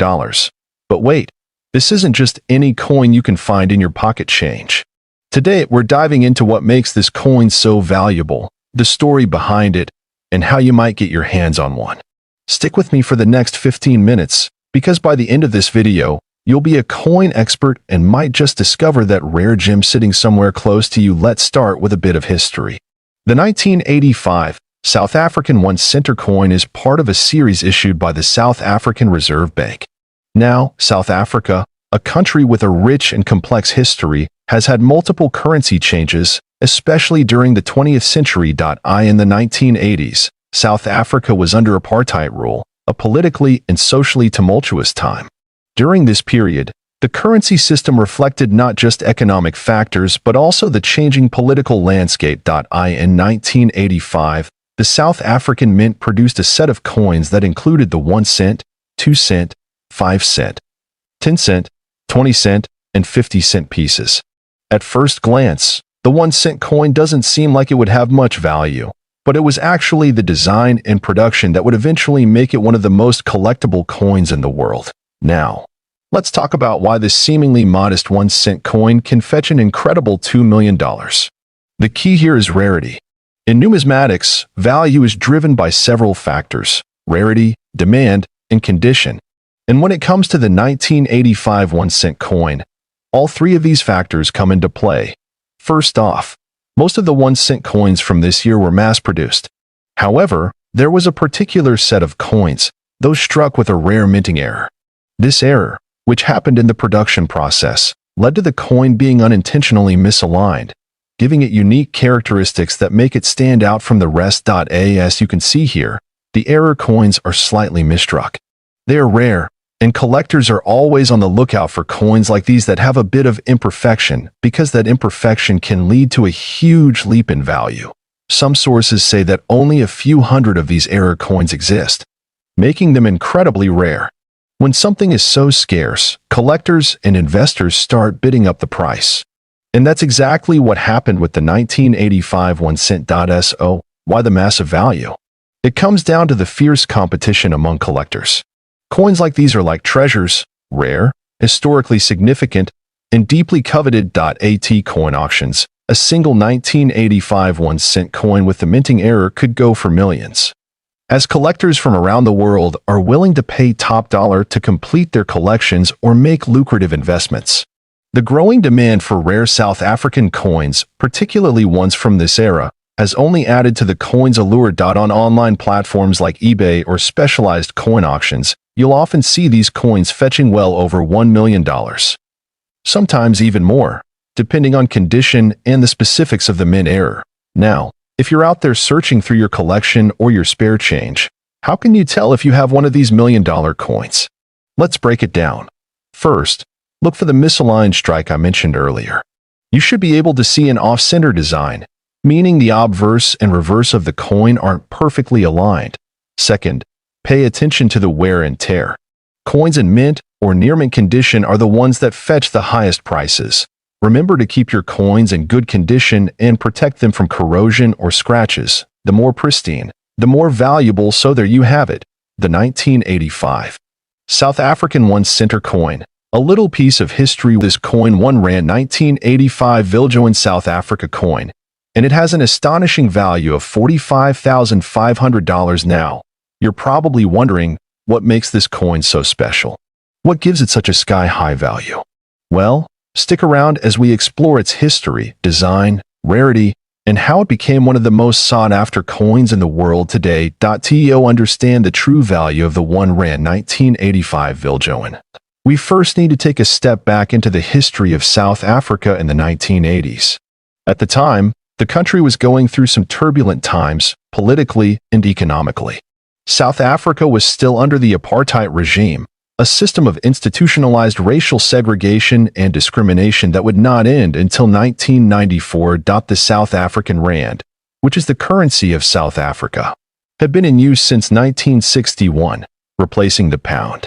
S1: But wait, this isn't just any coin you can find in your pocket change. Today, we're diving into what makes this coin so valuable, the story behind it, and how you might get your hands on one. Stick with me for the next 15 minutes, because by the end of this video, you'll be a coin expert and might just discover that rare gem sitting somewhere close to you. Let's start with a bit of history. The 1985 South African 1 center coin is part of a series issued by the South African Reserve Bank. Now, South Africa, a country with a rich and complex history, has had multiple currency changes, especially during the 20th century. In the 1980s, South Africa was under apartheid rule, a politically and socially tumultuous time. During this period, the currency system reflected not just economic factors but also the changing political landscape. In 1985, the South African Mint produced a set of coins that included the 1 cent, 2 cent, 5 cent, 10 cent, 20 cent, and 50 cent pieces. At first glance, the 1 cent coin doesn't seem like it would have much value, but it was actually the design and production that would eventually make it one of the most collectible coins in the world. Now, let's talk about why this seemingly modest 1 cent coin can fetch an incredible $2 million. The key here is rarity. In numismatics, value is driven by several factors: rarity, demand, and condition. And when it comes to the 1985 1 cent coin, all three of these factors come into play. First off, most of the 1 cent coins from this year were mass-produced. However, there was a particular set of coins, those struck with a rare minting error. This error, which happened in the production process, led to the coin being unintentionally misaligned, giving it unique characteristics that make it stand out from the rest. As you can see here, the error coins are slightly misstruck. They are rare, and collectors are always on the lookout for coins like these that have a bit of imperfection, because that imperfection can lead to a huge leap in value. Some sources say that only a few hundred of these error coins exist, making them incredibly rare. When something is so scarce, collectors and investors start bidding up the price. And that's exactly what happened with the 1985 1 cent. So, why the massive value? It comes down to the fierce competition among collectors. Coins like these are like treasures, rare, historically significant, and deeply coveted. At coin auctions, a single 1985 1 cent coin with the minting error could go for millions. As collectors from around the world are willing to pay top dollar to complete their collections or make lucrative investments. The growing demand for rare South African coins, particularly ones from this era, has only added to the coin's allure. On online platforms like eBay or specialized coin auctions, you'll often see these coins fetching well over $1 million. Sometimes even more, depending on condition and the specifics of the mint era. Now, if you're out there searching through your collection or your spare change, how can you tell if you have one of these million-dollar coins? Let's break it down. First, look for the misaligned strike I mentioned earlier. You should be able to see an off-center design, meaning the obverse and reverse of the coin aren't perfectly aligned. Second, pay attention to the wear and tear. Coins in mint or near mint condition are the ones that fetch the highest prices. Remember to keep your coins in good condition and protect them from corrosion or scratches. The more pristine, the more valuable. So there you have it, the 1985 South African 1 center coin. A little piece of history. This coin 1 Rand 1985 Viljoen South Africa coin, and it has an astonishing value of $45,500 now. You're probably wondering, what makes this coin so special? What gives it such a sky-high value? Well, stick around as we explore its history, design, rarity, and how it became one of the most sought-after coins in the world today. To understand the true value of the 1 Rand 1985 Viljoen, we first need to take a step back into the history of South Africa in the 1980s. At the time, the country was going through some turbulent times, politically and economically. South Africa was still under the apartheid regime, a system of institutionalized racial segregation and discrimination that would not end until 1994. The South African Rand, which is the currency of South Africa, had been in use since 1961, replacing the pound.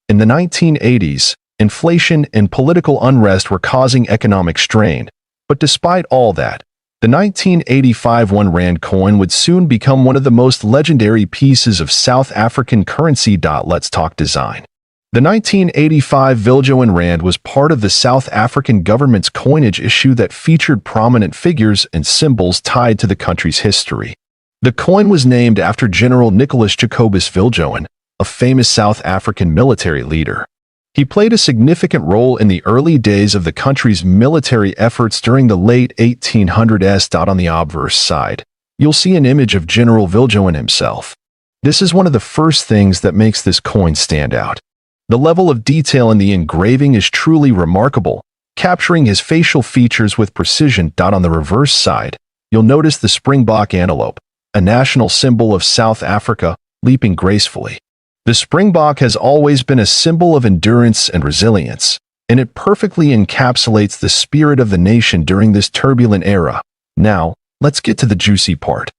S1: In the 1980s, inflation and political unrest were causing economic strain, but despite all that, the 1985 1 Rand coin would soon become one of the most legendary pieces of South African currency. Let's talk design. The 1985 Viljoen Rand was part of the South African government's coinage issue that featured prominent figures and symbols tied to the country's history. The coin was named after General Nicholas Jacobus Viljoen, a famous South African military leader. He played a significant role in the early days of the country's military efforts during the late 1800s. On the obverse side, you'll see an image of General Viljoen himself. This is one of the first things that makes this coin stand out. The level of detail in the engraving is truly remarkable, capturing his facial features with precision. On the reverse side, you'll notice the springbok antelope, a national symbol of South Africa, leaping gracefully. The springbok has always been a symbol of endurance and resilience, and it perfectly encapsulates the spirit of the nation during this turbulent era. Now, let's get to the juicy part.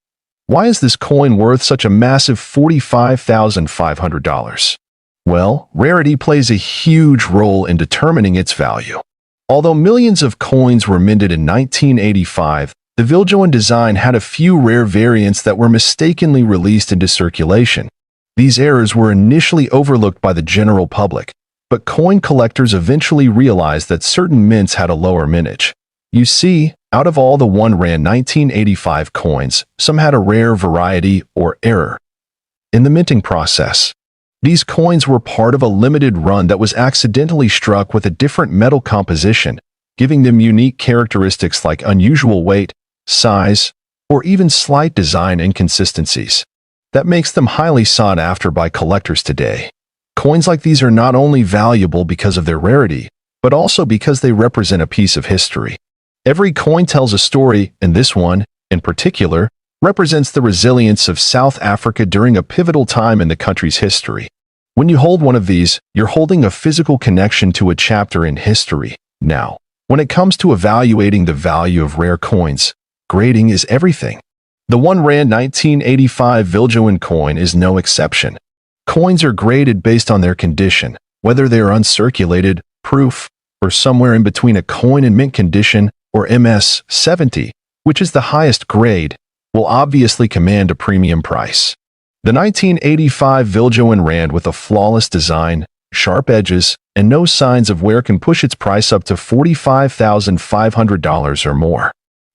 S1: Why is this coin worth such a massive $45,500? Well, rarity plays a huge role in determining its value. Although millions of coins were minted in 1985, the Viljoen design had a few rare variants that were mistakenly released into circulation. These errors were initially overlooked by the general public, but coin collectors eventually realized that certain mints had a lower mintage. You see, out of all the 1 Rand 1985 coins, some had a rare variety or error in the minting process. These coins were part of a limited run that was accidentally struck with a different metal composition, giving them unique characteristics like unusual weight, size, or even slight design inconsistencies. That makes them highly sought after by collectors today. Coins like these are not only valuable because of their rarity, but also because they represent a piece of history. Every coin tells a story, and this one, in particular, represents the resilience of South Africa during a pivotal time in the country's history. When you hold one of these, you're holding a physical connection to a chapter in history. Now, when it comes to evaluating the value of rare coins, grading is everything. The 1 Rand 1985 Viljoen coin is no exception. Coins are graded based on their condition, whether they are uncirculated, proof, or somewhere in between. A coin in mint condition, or MS 70, which is the highest grade, will obviously command a premium price. The 1985 Viljoen Rand with a flawless design, sharp edges, and no signs of wear can push its price up to $45,500 or more.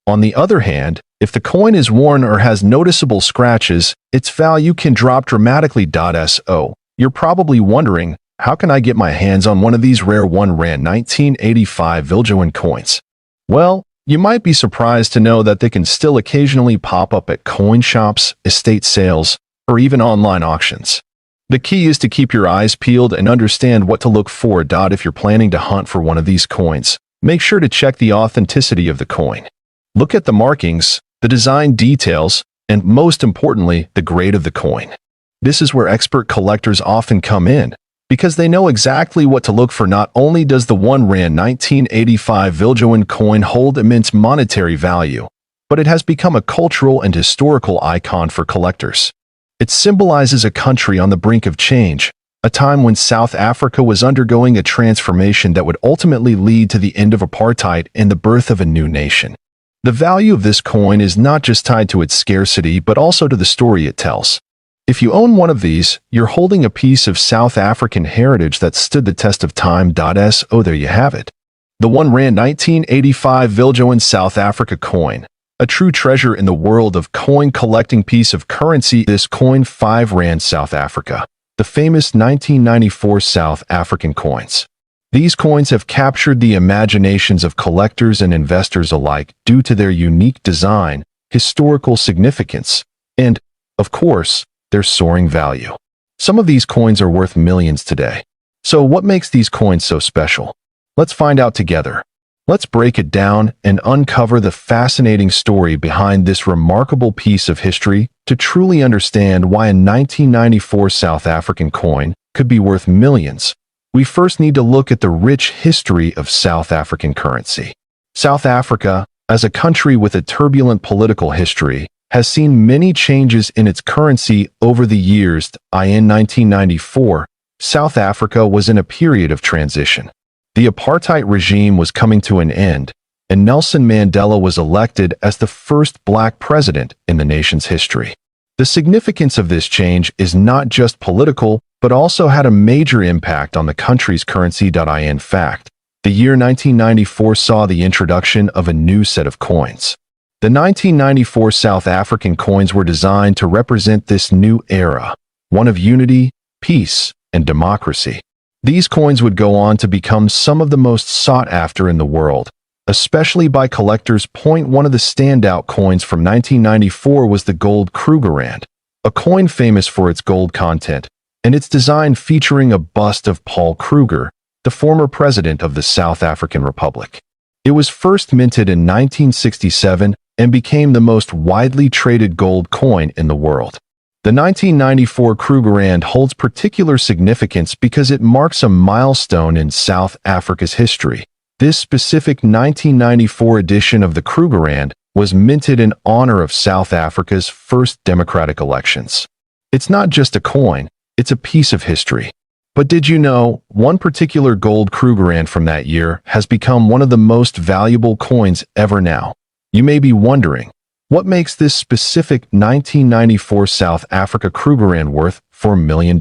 S1: On the other hand, if the coin is worn or has noticeable scratches, its value can drop dramatically. So, you're probably wondering, how can I get my hands on one of these rare 1 Rand 1985 Viljoen coins? Well, You might be surprised to know that they can still occasionally pop up at coin shops, estate sales, or even online auctions. The key is to keep your eyes peeled and understand what to look for. If you're planning to hunt for one of these coins, make sure to check the authenticity of the coin. Look at the markings, the design details, and most importantly, the grade of the coin. This is where expert collectors often come in, because they know exactly what to look for. Not only does the 1 Rand 1985 Viljoen coin hold immense monetary value, but it has become a cultural and historical icon for collectors. It symbolizes a country on the brink of change, a time when South Africa was undergoing a transformation that would ultimately lead to the end of apartheid and the birth of a new nation. The value of this coin is not just tied to its scarcity, but also to the story it tells. If you own one of these, you're holding a piece of South African heritage that stood the test of time. So there you have it. The 1 Rand 1985 Viljoen South Africa coin, a true treasure in the world of coin collecting. Piece of currency. This coin, 5 Rand South Africa, the famous 1994 South African coins. These coins have captured the imaginations of collectors and investors alike due to their unique design, historical significance, and, of course, their soaring value. Some of these coins are worth millions today. So what makes these coins so special? Let's find out together. Let's break it down and uncover the fascinating story behind this remarkable piece of history to truly understand why a 1994 South African coin could be worth millions. We first need to look at the rich history of South African currency. South Africa, as a country with a turbulent political history, has seen many changes in its currency over the years. In 1994, South Africa was in a period of transition. The apartheid regime was coming to an end, and Nelson Mandela was elected as the first black president in the nation's history. The significance of this change is not just political, but also had a major impact on the country's currency. In fact, the year 1994 saw the introduction of a new set of coins. The 1994 South African coins were designed to represent this new era, one of unity, peace, and democracy. These coins would go on to become some of the most sought after in the world, especially by collectors. One of the standout coins from 1994 was the gold Krugerrand, a coin famous for its gold content, and its design featuring a bust of Paul Kruger, the former president of the South African Republic. It was first minted in 1967 and became the most widely traded gold coin in the world. The 1994 Krugerrand holds particular significance because it marks a milestone in South Africa's history. This specific 1994 edition of the Krugerrand was minted in honor of South Africa's first democratic elections. It's not just a coin, it's a piece of history. But did you know, one particular gold Krugerrand from that year has become one of the most valuable coins ever now? You may be wondering, what makes this specific 1994 South Africa Krugerrand worth $4 million?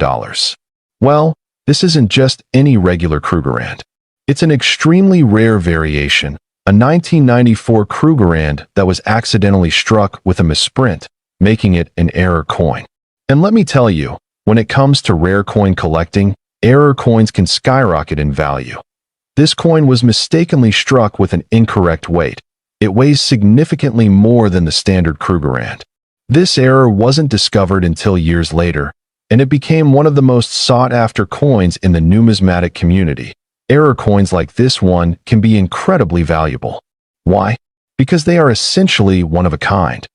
S1: Well, this isn't just any regular Krugerrand. It's an extremely rare variation, a 1994 Krugerrand that was accidentally struck with a misprint, making it an error coin. And let me tell you, when it comes to rare coin collecting, error coins can skyrocket in value. This coin was mistakenly struck with an incorrect weight. It weighs significantly more than the standard Krugerrand. This error wasn't discovered until years later, and it became one of the most sought-after coins in the numismatic community. Error coins like this one can be incredibly valuable. Why? Because they are essentially one of a kind.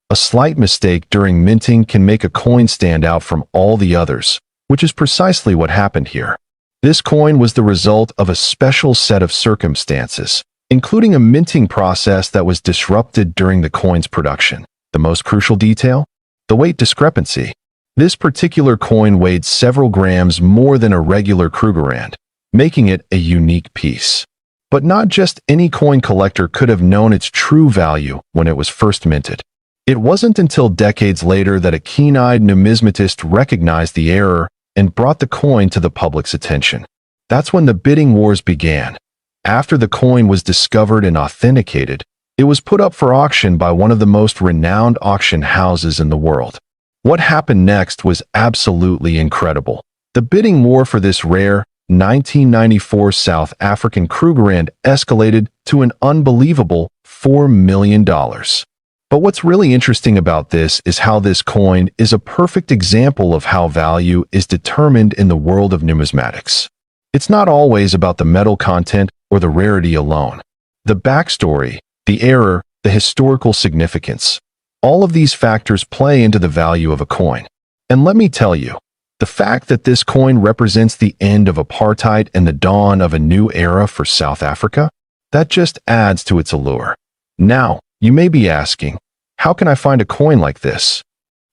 S1: A slight mistake during minting can make a coin stand out from all the others, which is precisely what happened here. This coin was the result of a special set of circumstances, including a minting process that was disrupted during the coin's production. The most crucial detail? The weight discrepancy. This particular coin weighed several grams more than a regular Krugerrand, making it a unique piece. But not just any coin collector could have known its true value when it was first minted. It wasn't until decades later that a keen-eyed numismatist recognized the error and brought the coin to the public's attention. That's when the bidding wars began. After the coin was discovered and authenticated, it was put up for auction by one of the most renowned auction houses in the world. What happened next was absolutely incredible. The bidding war for this rare 1994 South African Krugerrand escalated to an unbelievable $4 million. But what's really interesting about this is how this coin is a perfect example of how value is determined in the world of numismatics. It's not always about the metal content or the rarity alone. The backstory, the era, the historical significance, all of these factors play into the value of a coin. And let me tell you, the fact that this coin represents the end of apartheid and the dawn of a new era for South Africa, that just adds to its allure. Now, you may be asking, how can I find a coin like this?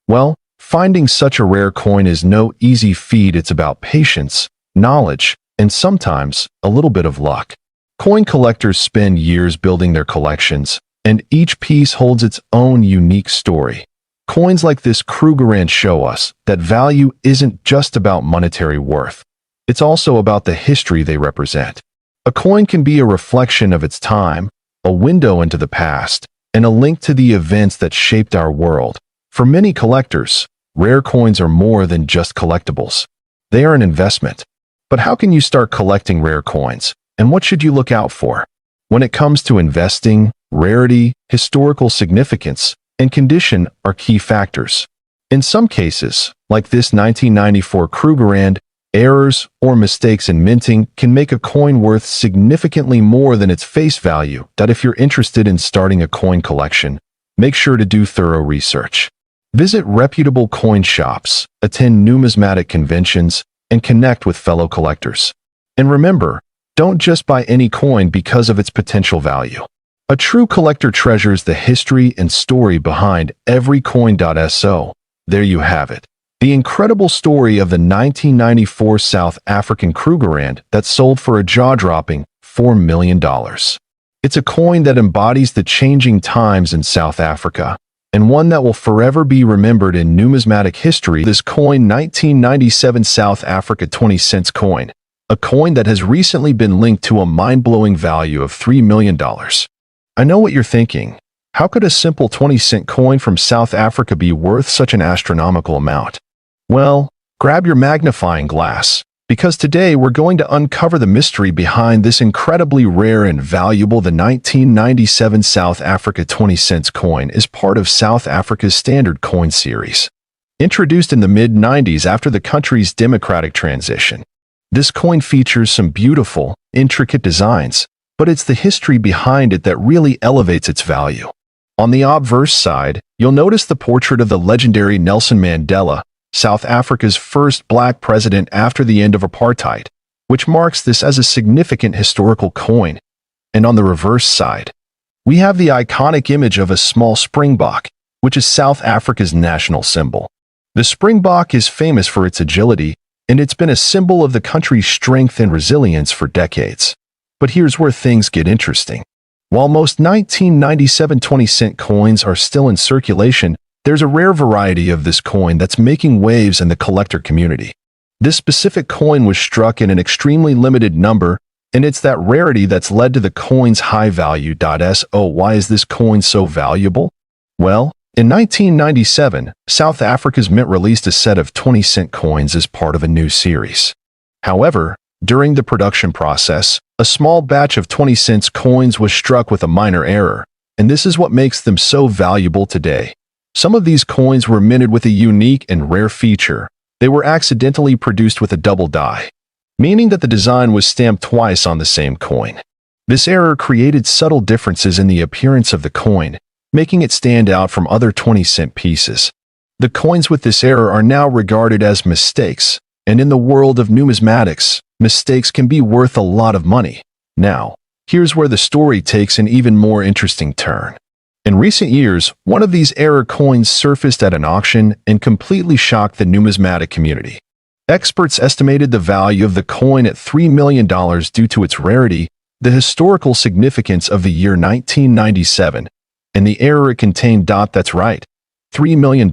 S1: Well, finding such a rare coin is no easy feat. It's about patience, knowledge, and sometimes a little bit of luck. Coin collectors spend years building their collections, and each piece holds its own unique story. Coins like this Krugerrand show us that value isn't just about monetary worth. It's also about the history they represent. A coin can be a reflection of its time, a window into the past, and a link to the events that shaped our world. For many collectors, rare coins are more than just collectibles. They are an investment. But how can you start collecting rare coins, and what should you look out for? When it comes to investing, rarity, historical significance, and condition are key factors. In some cases, like this 1994 Krugerrand, errors or mistakes in minting can make a coin worth significantly more than its face value. That if you're interested in starting a coin collection, make sure to do thorough research. Visit reputable coin shops, attend numismatic conventions, and connect with fellow collectors. And remember, don't just buy any coin because of its potential value. A true collector treasures the history and story behind every coin. So, there you have it. The incredible story of the 1994 South African Krugerrand that sold for a jaw-dropping $4 million. It's a coin that embodies the changing times in South Africa, and one that will forever be remembered in numismatic history. This coin, 1997 South Africa 20-cent coin, a coin that has recently been linked to a mind-blowing value of $3 million. I know what you're thinking. How could a simple 20-cent coin from South Africa be worth such an astronomical amount? Well, grab your magnifying glass, because today we're going to uncover the mystery behind this incredibly rare and valuable. The 1997 South Africa 20-cent coin is part of South Africa's standard coin series. Introduced in the mid-90s after the country's democratic transition, this coin features some beautiful, intricate designs, but it's the history behind it that really elevates its value. On the obverse side, you'll notice the portrait of the legendary Nelson Mandela, South Africa's first black president after the end of apartheid, which marks this as a significant historical coin. And on the reverse side, we have the iconic image of a small springbok, which is South Africa's national symbol. The springbok is famous for its agility, and it's been a symbol of the country's strength and resilience for decades. But here's where things get interesting. While most 1997 20-cent coins are still in circulation, there's a rare variety of this coin that's making waves in the collector community. This specific coin was struck in an extremely limited number, and it's that rarity that's led to the coin's high value. So why is this coin so valuable? Well, in 1997, South Africa's mint released a set of 20-cent coins as part of a new series. However, during the production process, a small batch of 20-cent coins was struck with a minor error, and this is what makes them so valuable today. Some of these coins were minted with a unique and rare feature. They were accidentally produced with a double die, meaning that the design was stamped twice on the same coin. This error created subtle differences in the appearance of the coin, making it stand out from other 20-cent pieces. The coins with this error are now regarded as mistakes, and in the world of numismatics, mistakes can be worth a lot of money. Now, here's where the story takes an even more interesting turn. In recent years, one of these error coins surfaced at an auction and completely shocked the numismatic community. Experts estimated the value of the coin at $3 million due to its rarity, the historical significance of the year 1997, and the error it contained. That's right, $3 million.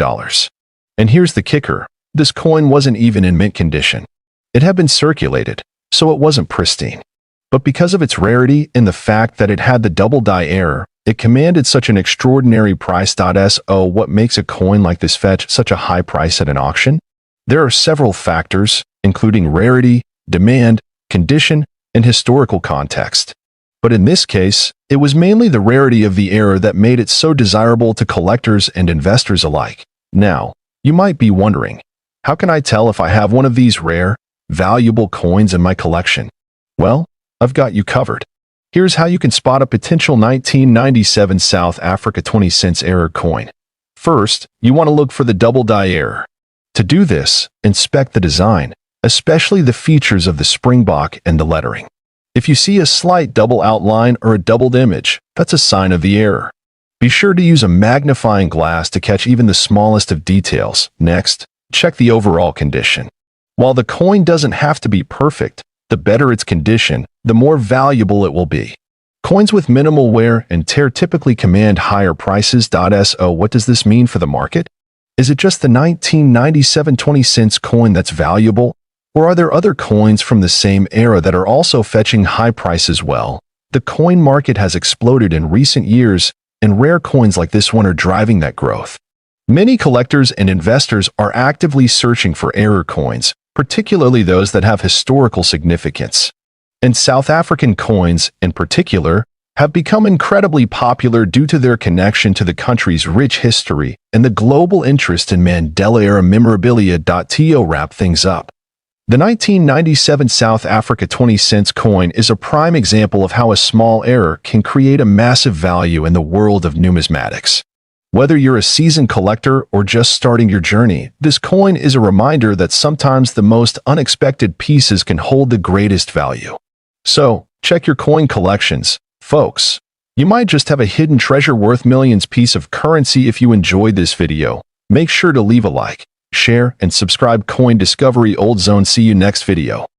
S1: And here's the kicker. This coin wasn't even in mint condition. It had been circulated, so it wasn't pristine. But because of its rarity and the fact that it had the double die error, it commanded such an extraordinary price. So what makes a coin like this fetch such a high price at an auction? There are several factors, including rarity, demand, condition, and historical context. But in this case, it was mainly the rarity of the error that made it so desirable to collectors and investors alike. Now, you might be wondering, how can I tell if I have one of these rare, valuable coins in my collection? Well, I've got you covered. Here's how you can spot a potential 1997 South Africa 20 cents error coin. First, you want to look for the double die error. To do this, inspect the design, especially the features of the springbok and the lettering. If you see a slight double outline or a doubled image, that's a sign of the error. Be sure to use a magnifying glass to catch even the smallest of details. Next, check the overall condition. While the coin doesn't have to be perfect, the better its condition, the more valuable it will be. Coins with minimal wear and tear typically command higher prices. So what does this mean for the market? Is it just the 1997 20 cents coin that's valuable? Or are there other coins from the same era that are also fetching high prices? Well, the coin market has exploded in recent years, and rare coins like this one are driving that growth. Many collectors and investors are actively searching for error coins, particularly those that have historical significance. And South African coins, in particular, have become incredibly popular due to their connection to the country's rich history and the global interest in Mandela-era memorabilia. To wrap things up, the 1997 South Africa 20 cents coin is a prime example of how a small error can create a massive value in the world of numismatics. Whether you're a seasoned collector or just starting your journey, this coin is a reminder that sometimes the most unexpected pieces can hold the greatest value. So, check your coin collections, folks. You might just have a hidden treasure worth millions piece of currency. If you enjoyed this video, make sure to leave a like, share, and subscribe. Coin Discovery Old Zone. See you next video.